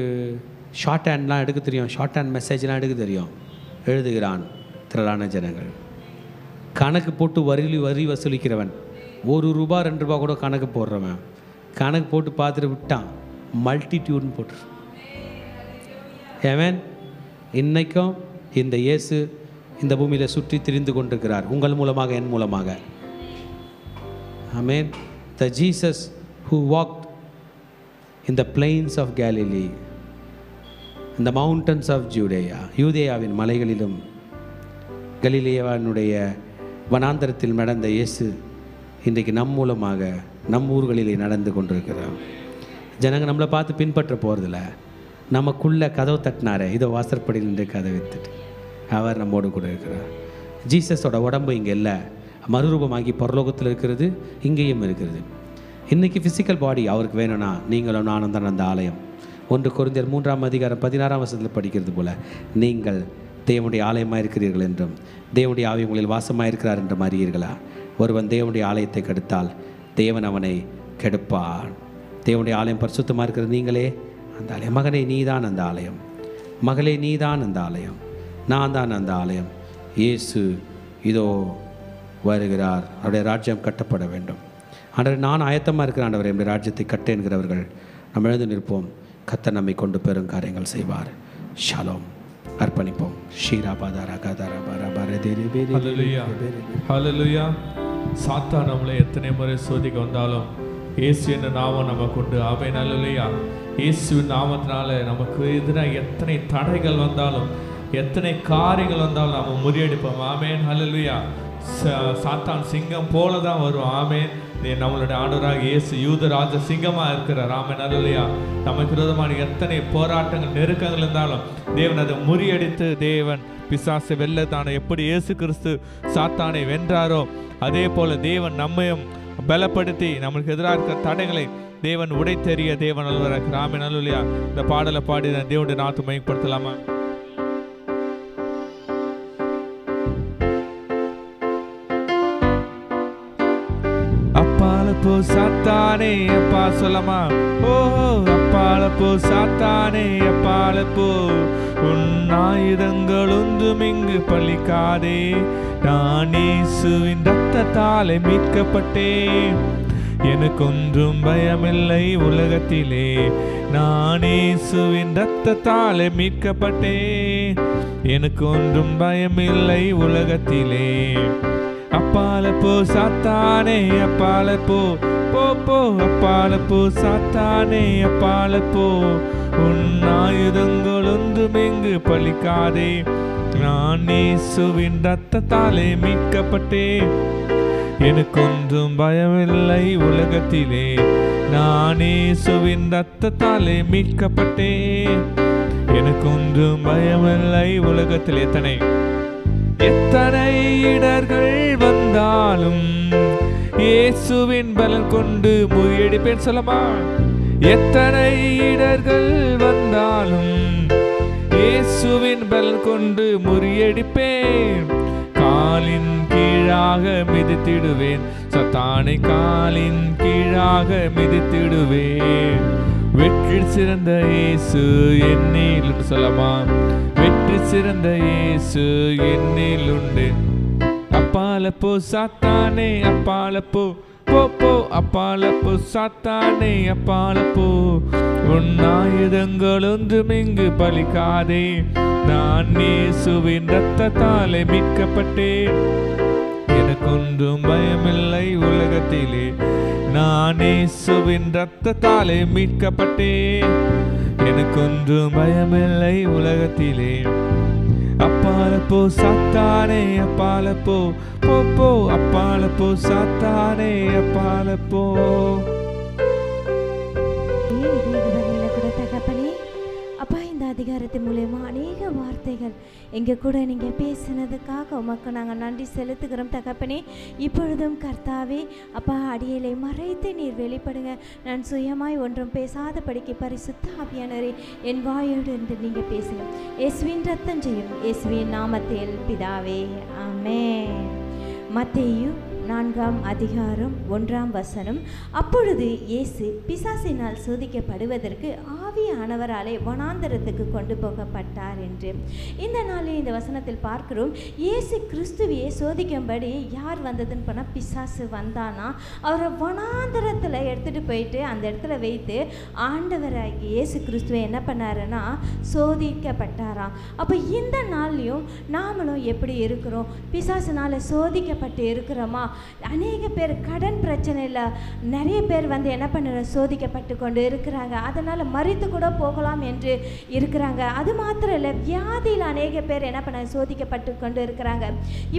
ஷார்ட் ஹேண்ட்லாம் எடுக்க தெரியும், ஷார்ட் ஹேண்ட் மெசேஜ்லாம் எடுக்க தெரியும். எழுதுகிறான், திரளான ஜனங்கள். கணக்கு போட்டு வரி வசூலிக்கிறவன், ₹1 ₹2 கூட கணக்கு போடுறவன், கணக்கு போட்டு பார்த்துட்டு விட்டான், மல்டிடியூட்னு போட்டு. ஆமென். இன்னைக்கும் இந்த இயேசு இந்த பூமியில் சுற்றி திரிந்து கொண்டிருக்கிறார், உங்கள் மூலமாக, என் மூலமாக. ஆமென். The Jesus who walked in the plains of Galilee, in the mountains of Judea, யூதேயாவின் மலைகளிலும் கலிலேயாவினுடைய வனாந்தரத்தில் நடந்த இயேசு இன்றைக்கு நம் மூலமாக நம் ஊர்களிலே நடந்து கொண்டிருக்கிறார். ஜனங்க நம்மளை பார்த்து பின்பற்ற போகிறதில்ல, நமக்குள்ளே கதவு தட்டினாரே, இதோ வாசற்படியில் நின்று கதவை தட்டி அவர் நம்மோடு கூட இருக்கிறார். ஜீசஸோட உடம்பு இங்கே இல்லை, மறுரூபமாகி பரலோகத்தில் இருக்கிறது, இங்கேயும் இருக்கிறது. இன்றைக்கி ஃபிசிக்கல் பாடி அவருக்கு வேணும்னா நீங்களும் நானும் தான் அந்த ஆலயம். 1 கொரிந்தியர் 3:16 படிக்கிறது போல், நீங்கள் தேவனுடைய ஆலயமாக இருக்கிறீர்கள் என்றும் தேவனுடைய ஆவி உங்களில் வாசமாக இருக்கிறார் என்றும் அறியீர்களா? ஒருவன் தேவனுடைய ஆலயத்தை கெடுத்தால் தேவன் அவனை கெடுப்பான். தேவனுடைய ஆலயம் பரிசுத்தமாக இருக்கிறது, நீங்களே அந்த ஆலயம். மகனே, நீதான் அந்த ஆலயம். மகளே, நீதான் அந்த ஆலயம். நான் தான் அந்த ஆலயம். இயேசு இதோ வருகிறார், அவருடைய ராஜ்யம் கட்டப்பட வேண்டும். ஆண்டவர், நான் ஆயத்தமாக இருக்கிற ஆண்டவர், என்னுடைய ராஜ்யத்தை கட்ட என்கிறவர்கள் நம்ம எழுந்து நிற்போம். கர்த்தர் நம்மை கொண்டு பெரும் காரியங்கள் செய்வார். ஷாலோம். அர்ப்பணிப்போம். ஹல்லேலூயா. சாத்தான் நம்மளை எத்தனை முறை சோதிக்க வந்தாலும் இயேசுவின் நாமம் நமக்கு உண்டு. ஆமென். அல்லேலூயா. இயேசுவின் நாமத்தினால நமக்கு எதிராக எத்தனை தடைகள் வந்தாலும், எத்தனை காரியங்கள் வந்தாலும் நம்ம முறியடிப்போம். ஆமென். அல்லேலூயா. சாத்தான் சிங்கம் போல தான் வரும். ஆமென். நம்மளுடைய ஆண்டவராக இயேசு யூதராஜ சிங்கமாக இருக்கிறார். ஆமென். அல்லேலூயா. நமக்கு விரோதமான எத்தனை போராட்டங்கள் நெருக்கங்கள் இருந்தாலும் தேவன் அதை முறியடித்து தேவன் பிசாசை வெல்லத்தானே. எப்படி இயேசு கிறிஸ்து சாத்தானை வென்றாரோ அதே போல தேவன் நம்மையும் பலப்படுத்தி நம்மளுக்கு எதிராக இருக்கிற தடைகளை தேவன் உடைத்தெறிய தேவன் நல்லவராக. ஆமென். அல்லேலூயா. இந்த பாடலை பாடி தேவனுடைய நாமத்தை மகிமைப்படுத்தலாமா? அப்பால போ சாத்தானே அப்பா சொல்லமா. ஓ அப்பால போ சாத்தானே அப்பால போ, உன் ஆயுதங்கள் ஒன்றும் இங்கு பலிக்காதே. நான் இயேசுவின் இரத்தத்தாலே மீட்கப்பட்டேன், எனக்கொன்றும் பயமில்லை உலகத்திலே. நான் இயேசுவின் இரத்தத்தாலே மீட்கப்பட்டேன், எனக்கு ஒன்றும் பயமில்லை உலகத்திலே. அப்பால போ சாத்தானே அப்பால போ, போ போ அப்பால போ சாத்தானே அப்பால போ, உன் ஆயுதங்கள் ஒன்றும் இங்கு பலிக்காதே. நான் இயேசுவின் இரத்தத்தாலே மீட்கப்பட்டேன், எனக்கொன்றும் பயமில்லை உலகத்திலே. நான் இயேசுவின் இரத்தத்தாலே மீட்கப்பட்டேன், எனக்கொன்றும் பயமில்லை உலகத்திலே. எத்தனை இடர்கள் வந்தாலும் இயேசுவின் பலன் கொண்டு முறியடிப்பேன் சொல்லமா. எத்தனை இடர்கள் வந்தாலும் இயேசுவின் பலன் கொண்டு முறியடிப்பேன். காலின் கீழாக மிதித்திடுவேன் சத்தானை, காலின் கீழாக மிதித்திடுவேன். வெற்றி சிறந்த இயேசு என்னில் சொல்லமா, வெற்றி சிறந்த இயேசு என்னில் உண்டு. அப்பால போ சாத்தானே அப்பால போ, போ போ அப்பால போ சாத்தானே அப்பால போ, உன் ஆயுதங்கள் ஒன்றும் இங்கு பலிக்காதே. நான் இயேசுவின் இரத்தத்தாலே மீட்கப்பட்டேன், எனக்கொன்றும் பயமில்லை உலகத்திலே. நான் இயேசுவின் இரத்தத்தாலே மீட்கப்பட்டேன், எனக்கொன்றும் பயமில்லை உலகத்திலே. அப்பால போ சாத்தானே அப்பால போ, போ போ அப்பால போ சாத்தானே அப்பால போ. அப்பா, இந்த அதிகாரத்தின் மூலமா அநேக வார்த்தைகள் எங்க கூட நீங்க பேசினதுக்காக உமக்கு நாங்கள் நன்றி செலுத்துகிறோம் தகப்பனே. இப்பொழுதும் கர்த்தாவே அப்பா, அடியலை மறைத்து நீர் வெளிப்படுங்க. நான் சுயமாய் ஒன்றும் பேசாதபடிக்கு பரிசுத்த ஆவியானவரே என் வாயோடு இருந்து நீங்க பேசுங்க. இயேசுவின் ரத்தம் செய்யும் இயேசுவின் நாமத்தில் பிதாவே, ஆமென். மத்தேயு 4ஆம் அதிகாரம் 1ஆம் வசனம். அப்பொழுது இயேசு பிசாசினால் சோதிக்கப்படுவதற்கு ஆவியானவராலே வனாந்தரத்துக்கு கொண்டு போகப்பட்டார் என்று. இந்த நாளில் இந்த வசனத்தில் பார்க்கிறோம், இயேசு கிறிஸ்துவையே சோதிக்கும்படி யார் வந்ததுன்னு போனால் பிசாசு வந்தானா. அவரை வனாந்தரத்தில் எடுத்துகிட்டு போயிட்டு அந்த இடத்துல வைத்து ஆண்டவராகி இயேசு கிறிஸ்துவை என்ன பண்ணாருன்னா சோதிக்கப்பட்டாராம். அப்போ இந்த நாள்லையும் நாமளும் எப்படி இருக்கிறோம்? பிசாசுனால் சோதிக்கப்பட்டு இருக்கிறோமா? அநேக பேர் கடன் பிரச்சனையில் நிறைய பேர் வந்து என்ன பண்ணுற சோதிக்கப்பட்டு கொண்டு இருக்கிறாங்க. அதனால் மறித்து கூட போகலாம் என்று இருக்கிறாங்க. அது மாத்திரம் இல்லை, வியாதியில் அநேக பேர் என்ன பண்ண சோதிக்கப்பட்டு கொண்டு இருக்கிறாங்க.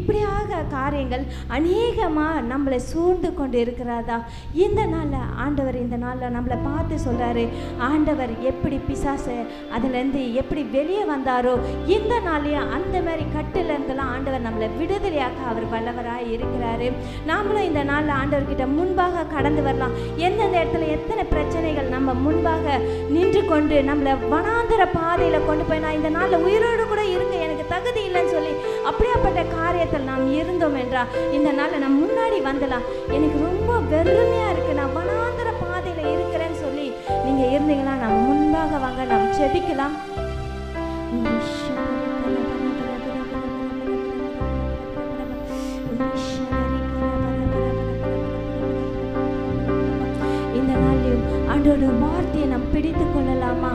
இப்படியாக காரியங்கள் அநேகமாக நம்மளை சூழ்ந்து கொண்டு இருக்கிறதா? இந்த நாளில் ஆண்டவர் இந்த நாளில் நம்மளை பார்த்து சொல்கிறாரு, ஆண்டவர் எப்படி பிசாசு அதுலேருந்து எப்படி வெளியே வந்தாரோ இந்த நாளையும் அந்த மாதிரி கட்டிலேருந்துலாம் ஆண்டவர் நம்மளை விடுதலையாக்க அவர் வல்லவராக இருக்கிறாரு. நாமளும் இந்த நாளில் ஆண்டவர்கிட்ட முன்பாக கடந்து வரலாம். எந்தெந்த இடத்துல எத்தனை பிரச்சனைகள் நம்ம முன்பாக நின்று கொண்டு நம்மளை வனாந்தர பாதையில் கொண்டு போய் நான் இந்த நாளில் உயிரோடு கூட இருக்க எனக்கு தகுதி இல்லைன்னு சொல்லி அப்படியாப்பட்ட காரியத்தில் நாம் இருந்தோம் என்றால் இந்த நாளில் நான் முன்னாடி வந்துடலாம். எனக்கு ரொம்ப வெறுமையாக இருக்குது, நான் வனாந்தர பாதையில் இருக்கிறேன்னு சொல்லி நீங்கள் இருந்தீங்கன்னா நான் முன்பாக வாங்க, நாம் ஜெபிக்கலாம். இந்த நாளிலும் ஆண்டவரோட வார்த்தையை நாம் பிடித்து கொள்ளலாமா?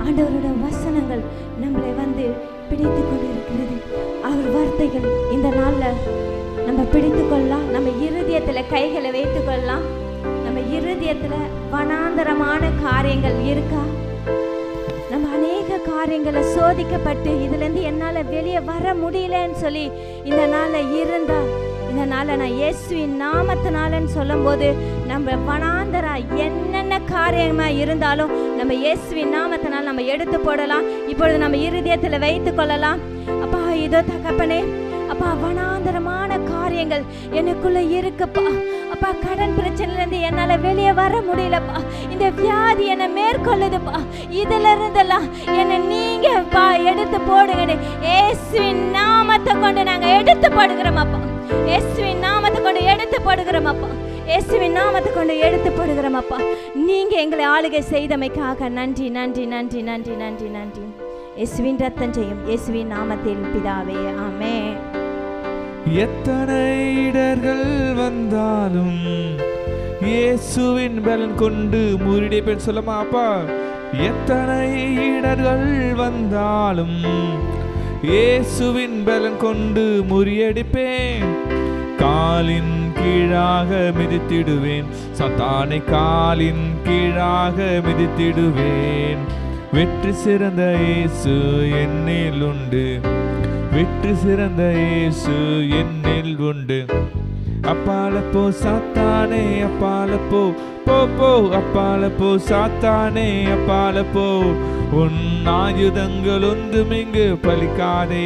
ஆண்டவரோட வசனங்கள் நம்மளை வந்து பிடித்து கொண்டு இருக்கிறது. அவர் வார்த்தைகள் இந்த நாளில் நம்ம பிடித்து கொள்ளலாம். நம்ம இருதயத்தில் கைகளை வைத்து கொள்ளலாம். நம்ம இருதய இருதயத்தில் வனாந்தரமான காரியங்கள் இருக்கா? நம்ம அநேக காரியங்களை சோதிக்கப்பட்டு இதுலேருந்து என்னால் வெளியே வர முடியலன்னு சொல்லி இந்த நாளில் இருந்தா, இந்த நாளில் நான் இயேசுவின் நாமத்தினாலன்னு சொல்லும்போது நம்ம வனாந்தரா என்னென்ன காரியமாக இருந்தாலும் நம்ம இயேசுவின் நாமத்தினால் நம்ம எடுத்து போடலாம். இப்பொழுது நம்ம இருதயத்தில் வைத்து கொள்ளலாம். அப்பா, இதோ தகப்பனே, அப்பா, வனாந்தரமான காரியங்கள் எனக்குள்ள இருக்குப்பா. அப்பா, கடன் பிரச்சனையிலேருந்து என்னால் வெளியே வர முடியலப்பா. இந்த வியாதி என்னை மேற்கொள்ளுதுப்பா. இதுல இருந்தெல்லாம் என்னை நீங்கப்பா எடுத்து போடுங்க. இயேசுவின் நாமத்தை கொண்டு நாங்கள் எடுத்து போடுகிறோமப்பா. இயேசுவின் நாமத்தை கொண்டு எடுத்து போடுகிறோமப்பா. இயேசுவின் நாமத்தை கொண்டு எடுத்து போடுகிறோமப்பா. நீங்க எங்களை ஆளுகை செய்தமைக்காக நன்றி, நன்றி, நன்றி, நன்றி, நன்றி, நன்றி. இயேசுவின் ரத்தம் செய்யும் இயேசுவின் நாமத்தில் பிதாவே, ஆமென். எத்தனை இடர்கள் வந்தாலும் இயேசுவின் பலன் கொண்டு முறியடிப்பேன். சொல்லமா அப்பா? எத்தனை இடர்கள் வந்தாலும் இயேசுவின் பலன் கொண்டு முறியடிப்பேன். காலின் கீழாக மிதித்திடுவேன், சாத்தானை காலின் கீழாக மிதித்திடுவேன். வெற்றி சிறந்த இயேசு என்னில் உண்டு, வெற்றி சிறந்த இயேசு என்னில் உண்டு. அப்பால போ சாத்தானே, அப்பால போ, போ போ, அப்பால போ சாத்தானே, அப்பால போ. உன் ஆயுதங்கள் ஒன்றும் இங்கு பலிக்காதே.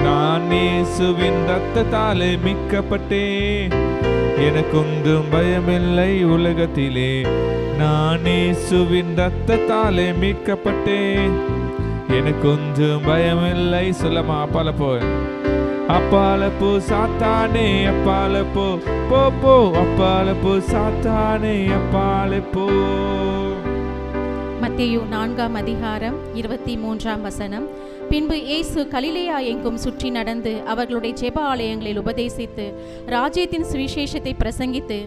நான் இயேசுவின் ரத்தத்தாலே மீட்கப்பட்டேன், எனக்கொன்றும் பயமில்லை உலகத்திலே. நான் இயேசுவின் ரத்தத்தாலே மீட்கப்பட்டேன், எனக்கொன்றும் பயமில்லை. சொல்லமா அப்பால போ, அப்பால போ சாத்தானே, அப்பால போ, போ போ, அப்பால போ சாத்தானே, அப்பால போ. மத்தேயு 4ஆம் அதிகாரம் 23ஆம் வசனம். பின்பு இயேசு கலிலேயா எங்கும் சுற்றி நடந்து அவர்களுடைய ஜெப ஆலயங்களில் உபதேசித்து ராஜ்யத்தின் சுவிசேஷத்தை பிரசங்கித்து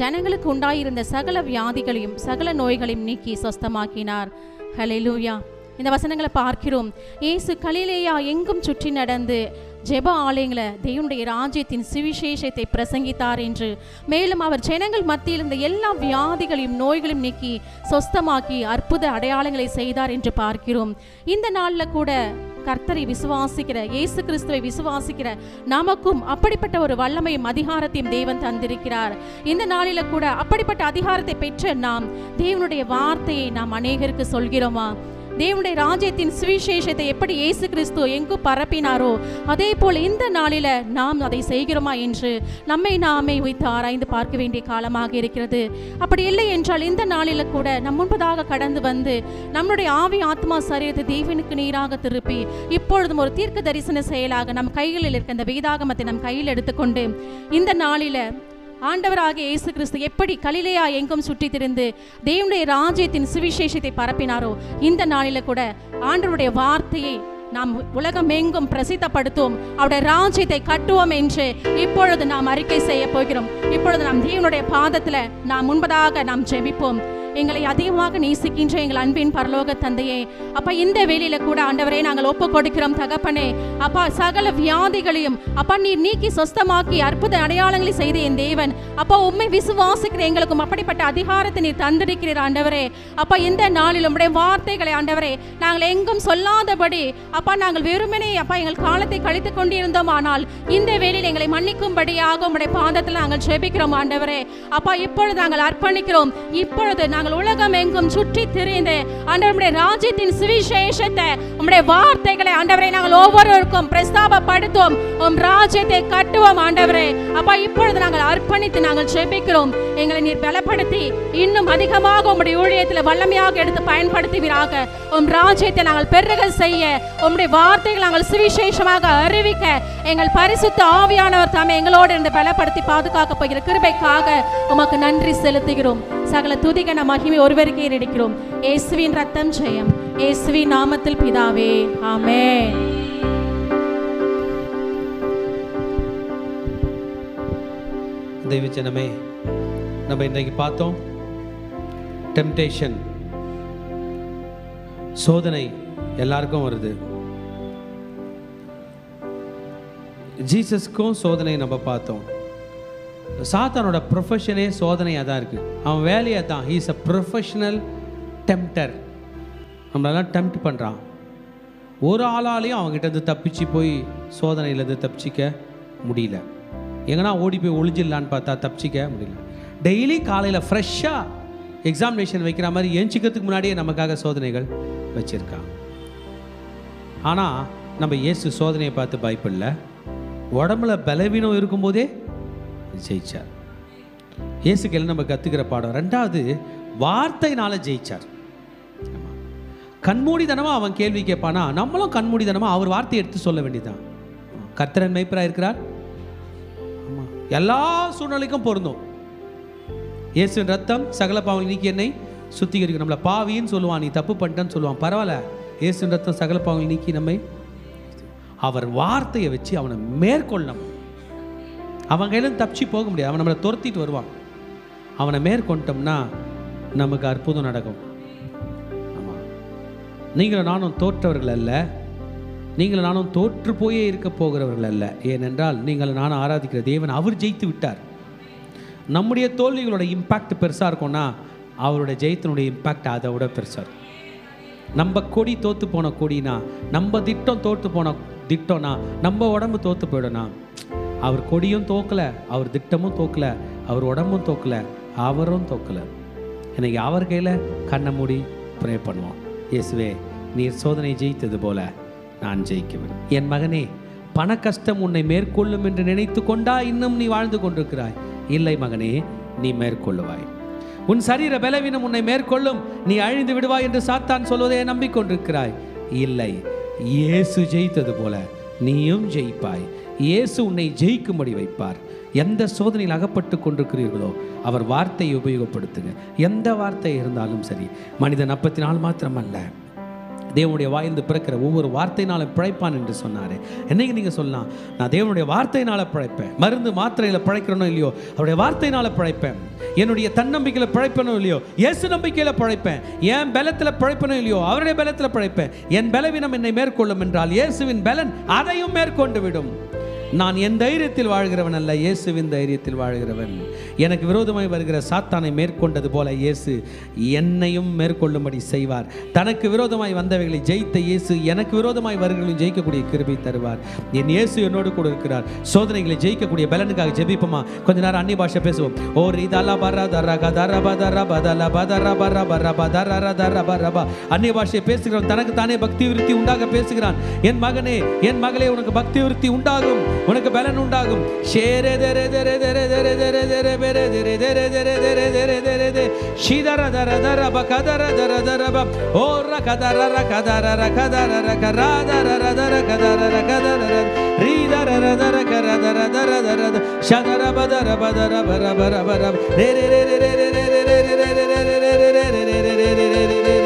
ஜனங்களுக்கு உண்டாயிருந்த சகல வியாதிகளையும் சகல நோய்களையும் நீக்கி சொஸ்தமாக்கினார். ஹல்லேலூயா. இந்த வசனங்களை பார்க்கிறோம். இயேசு கலிலேயா எங்கும் சுற்றி நடந்து ஜெப ஆலயங்களை தேவனுடைய ராஜ்யத்தின் சுவிசேஷத்தை பிரசங்கித்தார் என்று, மேலும் அவர் ஜனங்கள் மத்தியில் இருந்த எல்லா வியாதிகளையும் நோய்களையும் நீக்கி சொஸ்தமாக்கி அற்புத அடையாளங்களை செய்தார் என்று பார்க்கிறோம். இந்த நாளில் கூட கர்த்தரை விசுவாசிக்கிற, இயேசு கிறிஸ்துவை விசுவாசிக்கிற நமக்கும் அப்படிப்பட்ட ஒரு வல்லமையும் அதிகாரத்தையும் தேவன் தந்திருக்கிறார். இந்த நாளில கூட அப்படிப்பட்ட அதிகாரத்தை பெற்ற நாம் தேவனுடைய வார்த்தையை நாம் அநேகருக்கு சொல்கிறோமா? தேவனுடைய ராஜ்யத்தின் சுவிசேஷத்தை எப்படி இயேசு கிறிஸ்து எங்கு பரப்பினாரோ அதே போல் இந்த நாளில நாம் அதை செய்கிறோமா என்று நம்மை நாமே வைத்து ஆராய்ந்து பார்க்க வேண்டிய காலமாக இருக்கிறது. அப்படி இல்லை என்றால் இந்த நாளில கூட நம் முன்பதாக கடந்து வந்து நம்முடைய ஆவி ஆத்மா சரீரத்தை தேவனுக்கு நீராக திருப்பி இப்பொழுதும் ஒரு தீர்க்க தரிசன செயலாக நம் கைகளில் இருக்க இந்த வேதாகமத்தை நம் கையில் எடுத்துக்கொண்டு இந்த நாளில ஆண்டவராகிய இயேசு கிறிஸ்து எப்படி கலிலேயா எங்கும் சுற்றி திரிந்து தேவனுடைய ராஜ்யத்தின் சுவிசேஷத்தை பரப்பினாரோ இந்த நாளில கூட ஆண்டவருடைய வார்த்தையை நாம் உலகம் எங்கும் பிரசித்தப்படுத்துவோம், அவருடைய ராஜ்யத்தை கட்டுவோம் என்று இப்பொழுது நாம் அறிக்கை செய்ய போகிறோம். இப்பொழுது நாம் தேவனுடைய பாதத்தில் நாம் முன்பதாக நாம் ஜெபிப்போம். எங்களை அதிகமாக நேசிக்கின்ற எங்கள் அன்பின் பரலோக தந்தையே, அப்பா இந்த வேளையில கூட ஆண்டவரே நாங்கள் ஒப்பு கொடுக்கிறோம் தகப்பனே. அப்பா சகல வியாதிகளையும் அப்பா நீர் நீக்கி சொஸ்தமாக்கி அற்புத அடையாளங்களை செய்த என் தேவன், அப்பா உம்மை விசுவாசிக்கிற எங்களுக்கும் அப்படிப்பட்ட அதிகாரத்தை நீர் தந்திருக்கிறீர் ஆண்டவரே. அப்பா இந்த நாளில் உம்முடைய வார்த்தைகளை ஆண்டவரே நாங்கள் எங்கும் சொல்லாதபடி அப்பா நாங்கள் வெறுமனே அப்பா எங்கள் காலத்தை கழித்து கொண்டிருந்தோம். ஆனால் இந்த வேளையில் எங்களை மன்னிக்கும்படியாக உம்முடைய பாதத்தில் நாங்கள் ஜெபிக்கிறோம் ஆண்டவரே. அப்பா இப்பொழுது நாங்கள் அர்ப்பணிக்கிறோம். இப்பொழுது நாங்கள் உலகம் எங்கும் சுற்றி திரிந்து ஆண்டவருடைய ராஜ்யத்தின் சுவிசேஷத்தை உம்முடைய வார்த்தைகளை ஆண்டவரே நாங்கள் ஒவ்வொருவருக்கும் பிரஸ்தாபப்படுத்துவோம், உம் ராஜ்யத்தை கட்டுவோம் ஆண்டவரே. அப்பா இப்பொழுது நாங்கள் அர்ப்பணித்து நாங்கள் ஜெபிக்கிறோம். எங்களை நீர் பலப்படுத்தி இன்னும் அதிகமாக உம்முடைய ஊழியத்தில் வல்லமையாக எடுத்து பயன்படுத்துவீராக. உம் ராஜ்யத்தை நாங்கள் பெருக செய்ய, உம்முடைய வார்த்தைகளை நாங்கள் சுவிசேஷமாக அறிவிக்க எங்கள் பரிசுத்த ஆவியானவர் தாமே எங்களோடு இருந்து பலப்படுத்தி பாதுகாக்க போகிற கிருபைக்காக உமக்கு நன்றி செலுத்துகிறோம். சகல துதிகன மகிமை ஒருவருக்கே எடுக்கிறோம். இயேசுவின் ரத்தம் ஜெயம், இயேசுவின் நாமத்தில் பிதாவே, ஆமென். தெய்வஜனமே, நம்ம இன்றைக்கு பார்த்தோம் டெம்டேஷன், சோதனை எல்லாருக்கும் வருது. ஜீசஸ்க்கும் சோதனை நம்ம பார்த்தோம். சாத்தானோட ப்ரொஃபஷனே சோதனையாக தான் இருக்குது. அவன் வேலையாக தான். He is a professional tempter. நம்மளெல்லாம் டெம்ப்ட் பண்ணுறான். ஒரு ஆளாலையும் அவங்ககிட்ட தப்பிச்சு போய் சோதனையிலேருந்து தப்பிச்சிக்க முடியல. எங்கன்னா ஓடி போய் ஒளிஞ்சிடலான்னு பார்த்தா தப்பிச்சிக்க முடியல. டெய்லி காலையில் ஃப்ரெஷ்ஷாக எக்ஸாமினேஷன் வைக்கிற மாதிரி எஞ்சிக்கிறதுக்கு முன்னாடியே நமக்காக சோதனைகள் வச்சுருக்கான். ஆனால் நம்ம இயேசு சோதனையை பார்த்து பயப்படல. உடம்புல பலவீனம் இருக்கும்போதே ஜெயிச்சார். இயேசுக்கு நம்ம கற்றுக்கிற பாடம். ரெண்டாவது, வார்த்தையினால் ஜெயிச்சார். கண்மூடித்தனமாக அவன் கேள்வி கேட்பானா, நம்மளும் கண்மூடித்தனமாக அவர் வார்த்தையை எடுத்து சொல்ல வேண்டியதுதான். கர்த்தரன் மேய்ப்பராக இருக்கிறார். ஆமாம், எல்லா சூழ்நிலைக்கும் பொருந்தும். இயேசுவின் ரத்தம் சகல பாவங்களை நீக்கி என்னை சுத்திகரிக்கும். நம்மளை பாவின்னு சொல்லுவான், நீ தப்பு பண்ணிட்டேன்னு சொல்லுவான். பரவாயில்ல, இயேசுவின் ரத்தம் சகல பாவங்களை நீக்கி நம்மை, அவர் வார்த்தையை வச்சு அவனை மேற்கொள்ளணும். அவன் கையிலும் தப்பிச்சு போக முடியாது. அவன் நம்மளை துரத்திட்டு வருவான். அவனை மேற்கொண்டோம்னா நமக்கு அற்புதம் நடக்கும். ஆமாம், நீங்களும் நானும் தோற்றவர்கள் அல்ல, நீங்களும் நானும் தோற்று போயே இருக்க போகிறவர்கள் அல்ல. ஏனென்றால் நீங்கள் நானும் ஆராதிக்கிற தேவன் அவர் ஜெயித்து விட்டார். நம்முடைய தோல்விகளோட இம்பேக்ட் பெருசாக இருக்கும்னா அவருடைய ஜெயத்தினுடைய இம்பேக்ட் அதை விட பெருசாக இருக்கும். நம்ம கொடி தோற்று போன கொடினா, நம்ம திட்டம் தோற்று போன திட்டம்னா, நம்ம உடம்பு தோற்று போயிடும்னா, அவர் கொடியும் தோக்கலை, அவர் திட்டமும் தோக்கலை, அவர் உடம்பும் தோக்கலை, அவரும் தோக்கலை. இன்னைக்கு அவர் கையில் கண்ணை மூடி ப்ரே பண்ணுவோம். இயேசுவே, நீர் சோதனை ஜெயித்தது போல நான் ஜெயிக்குவேன். என் மகனே, பண கஷ்டம் உன்னை மேற்கொள்ளும் என்று நினைத்து கொண்டா இன்னும் நீ வாழ்ந்து கொண்டிருக்கிறாய்? இல்லை மகனே, நீ மேற்கொள்ளுவாய். உன் சரீர பலவீனம் உன்னை மேற்கொள்ளும், நீ அழிந்து விடுவாய் என்று சாத்தான் சொல்வதை நம்பிக்கொண்டிருக்கிறாய். இல்லை, இயேசு ஜெயித்தது போல நீயும் ஜெயிப்பாய். இயேசு உன்னை ஜெயிக்கும்படி வைப்பார். எந்த சோதனையில் அகப்பட்டு கொண்டிருக்கிறீர்களோ அவர் வார்த்தையை உபயோகப்படுத்துங்க. எந்த வார்த்தை இருந்தாலும் சரி. மனிதன் அப்பத்தினால் மாத்திரமல்ல, தேவனுடைய வாயிலிருந்து பிறக்கிற ஒவ்வொரு வார்த்தையினாலும் பிழைப்பான் என்று சொன்னார். என்னைக்கு நீங்கள் சொல்லலாம், நான் தேவனுடைய வார்த்தையினால் பிழைப்பேன். மருந்து மாத்திரையில் பிழைக்கிறனோ இல்லையோ, அவருடைய வார்த்தையினால் பிழைப்பேன். என்னுடைய தன்னம்பிக்கையில் பிழைப்பனோ இல்லையோ, இயேசு நம்பிக்கையில் பிழைப்பேன். என் பலத்தில் பிழைப்பனோ இல்லையோ, அவருடைய பலத்தில் பிழைப்பேன். என் பலவீனம் என்னை மேற்கொள்ளும் என்றால் இயேசுவின் பலன் அதையும் மேற்கொண்டு விடும். நான் என் தைரியத்தில் வாழ்கிறவன் அல்ல, இயேசுவின் தைரியத்தில் வாழ்கிறவன். எனக்கு விரோதமாய் வருகிற சாத்தானை மேற்கொண்டது போல இயேசு என்னையும் மேற்கொள்ளும்படி செய்வார். தனக்கு விரோதமாய் வந்தவைகளை ஜெயித்த இயேசு எனக்கு விரோதமாய் வருகிறவர்களையும் ஜெயிக்கக்கூடிய கிருபை தருவார். என் இயேசு என்னோடு கூட இருக்கிறார். சோதனைகளை ஜெயிக்கக்கூடிய பலனுக்காக ஜெபிப்போமா? கொஞ்ச நேரம் அந்நிய பாஷை பேசுவோம். ஓ ரிதலா பரா தரா கதரா பதரா பதலா பதரா பரா பரா பதரா தரா பரா. அந்நிய பாஷை பேசுகிறவன் தனக்கு தானே பக்தி விருத்தி உண்டாக பேசுகிறான். என் மகனே, என் மகளே, உனக்கு பக்தி விருத்தி உண்டாகும், உனக்கு பலன் உண்டாகும். ஷேரே தெரே தெரே தெரே தெரே தெரே தெரே பெரே தெரே தெரே தெரே தெரே தெரே தெரே தெரே ஷிதர தர தர பகதர தர தர ப ஓர கதர ர கதர ர கதர ர கராதர ர தர கதர ர கதர ர ரீதர ர தர கரதர தர தர ஷதர பதர பதர பர பர பர ரே ரே ரே ரே ரே ரே ரே ரே ரே ரே ரே ரே ரே ரே ரே ரே ரே ரே ரே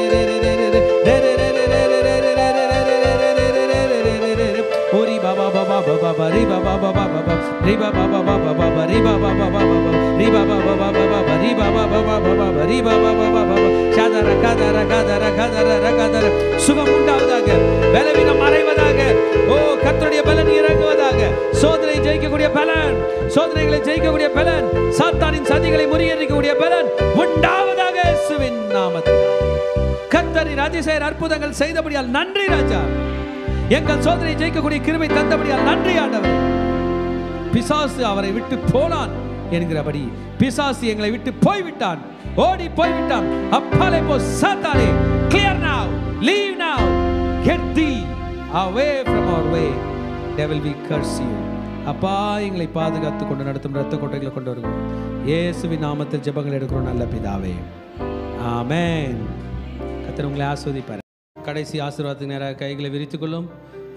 Baba baba baba baba riba baba baba baba riba baba baba baba riba baba baba baba riba baba baba baba riba baba baba baba riba baba baba shadara kadara kadara kadara kadara சுகம் உண்டாவதாக, பலவீனம் மறைவதாக. ஓ, கர்த்தருடைய பலன் இறங்குவதாக. சோதனை ஜெயிக்கக்கூடிய பலன், சோதனைகளை ஜெயிக்கக்கூடிய பலன், சாத்தானின் சதிகளை முறியடிக்கக்கூடிய பலன் உண்டாவதாக இயேசுவின் நாமத்தில். கர்த்தரின் அதிசய அற்புதங்கள் செய்தபடியால் நன்றி ராஜா. எங்கள் சோதனை ஜெயிக்கக்கூடிய கிருபை தந்தபடியால் நன்றி ஆண்டவர். பிசாசு அவரை விட்டு போனான் என்கிறபடி பிசாசு எங்களை விட்டு போய்விட்டான், ஓடி போய்விட்டான். அப்பாலே போ சாத்தானே, clear now, leave now, get thee away from our way, devil we curse you. அப்பா, எங்களை பாதுகாத்து கொண்டு நடத்தும் இரத்த கோட்டைகளை கொண்டு வருவோம். இயேசுவின் நாமத்தில் ஜெபங்கள் எடுக்கிறோம் நல்ல பிதாவே, ஆமென். கர்த்தர் உங்களை ஆசீர்வதிப்பார். கடைசி ஆசீர்வாதத்துக்கு நேராக கைகளை விரித்துக் கொள்ளும்.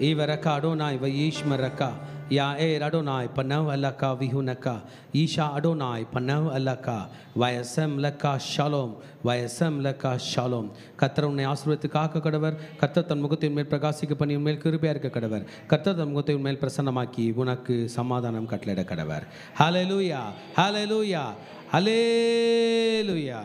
ஈவரக்கா அடோனாய் வயீஷ்மரக்கா யா ஏ அடோனாய் பன்னவ் அல்லக்கா விஹுனக்கா ஈஷா அடோனாய் பன்னவ் அல்லக்கா வயசம் லக்கா ஷாலோம் வயசம் லக்கா ஷாலோம். கர்த்தர் உன்னை ஆசீர்வதித்து காக்க கடவர். கர்த்தர் தன் முகத்தின் மேல் பிரகாசிக்க பண்ணி உன்மேல் கிருபையா இருக்க கடவர். கர்த்தர் தன் முகத்தை உன்மேல் பிரசன்னமாக்கி உனக்கு சமாதானம் கட்டளையிட கடவர். ஹல்லேலூயா, ஹல்லேலூயா, ஹல்லேலூயா.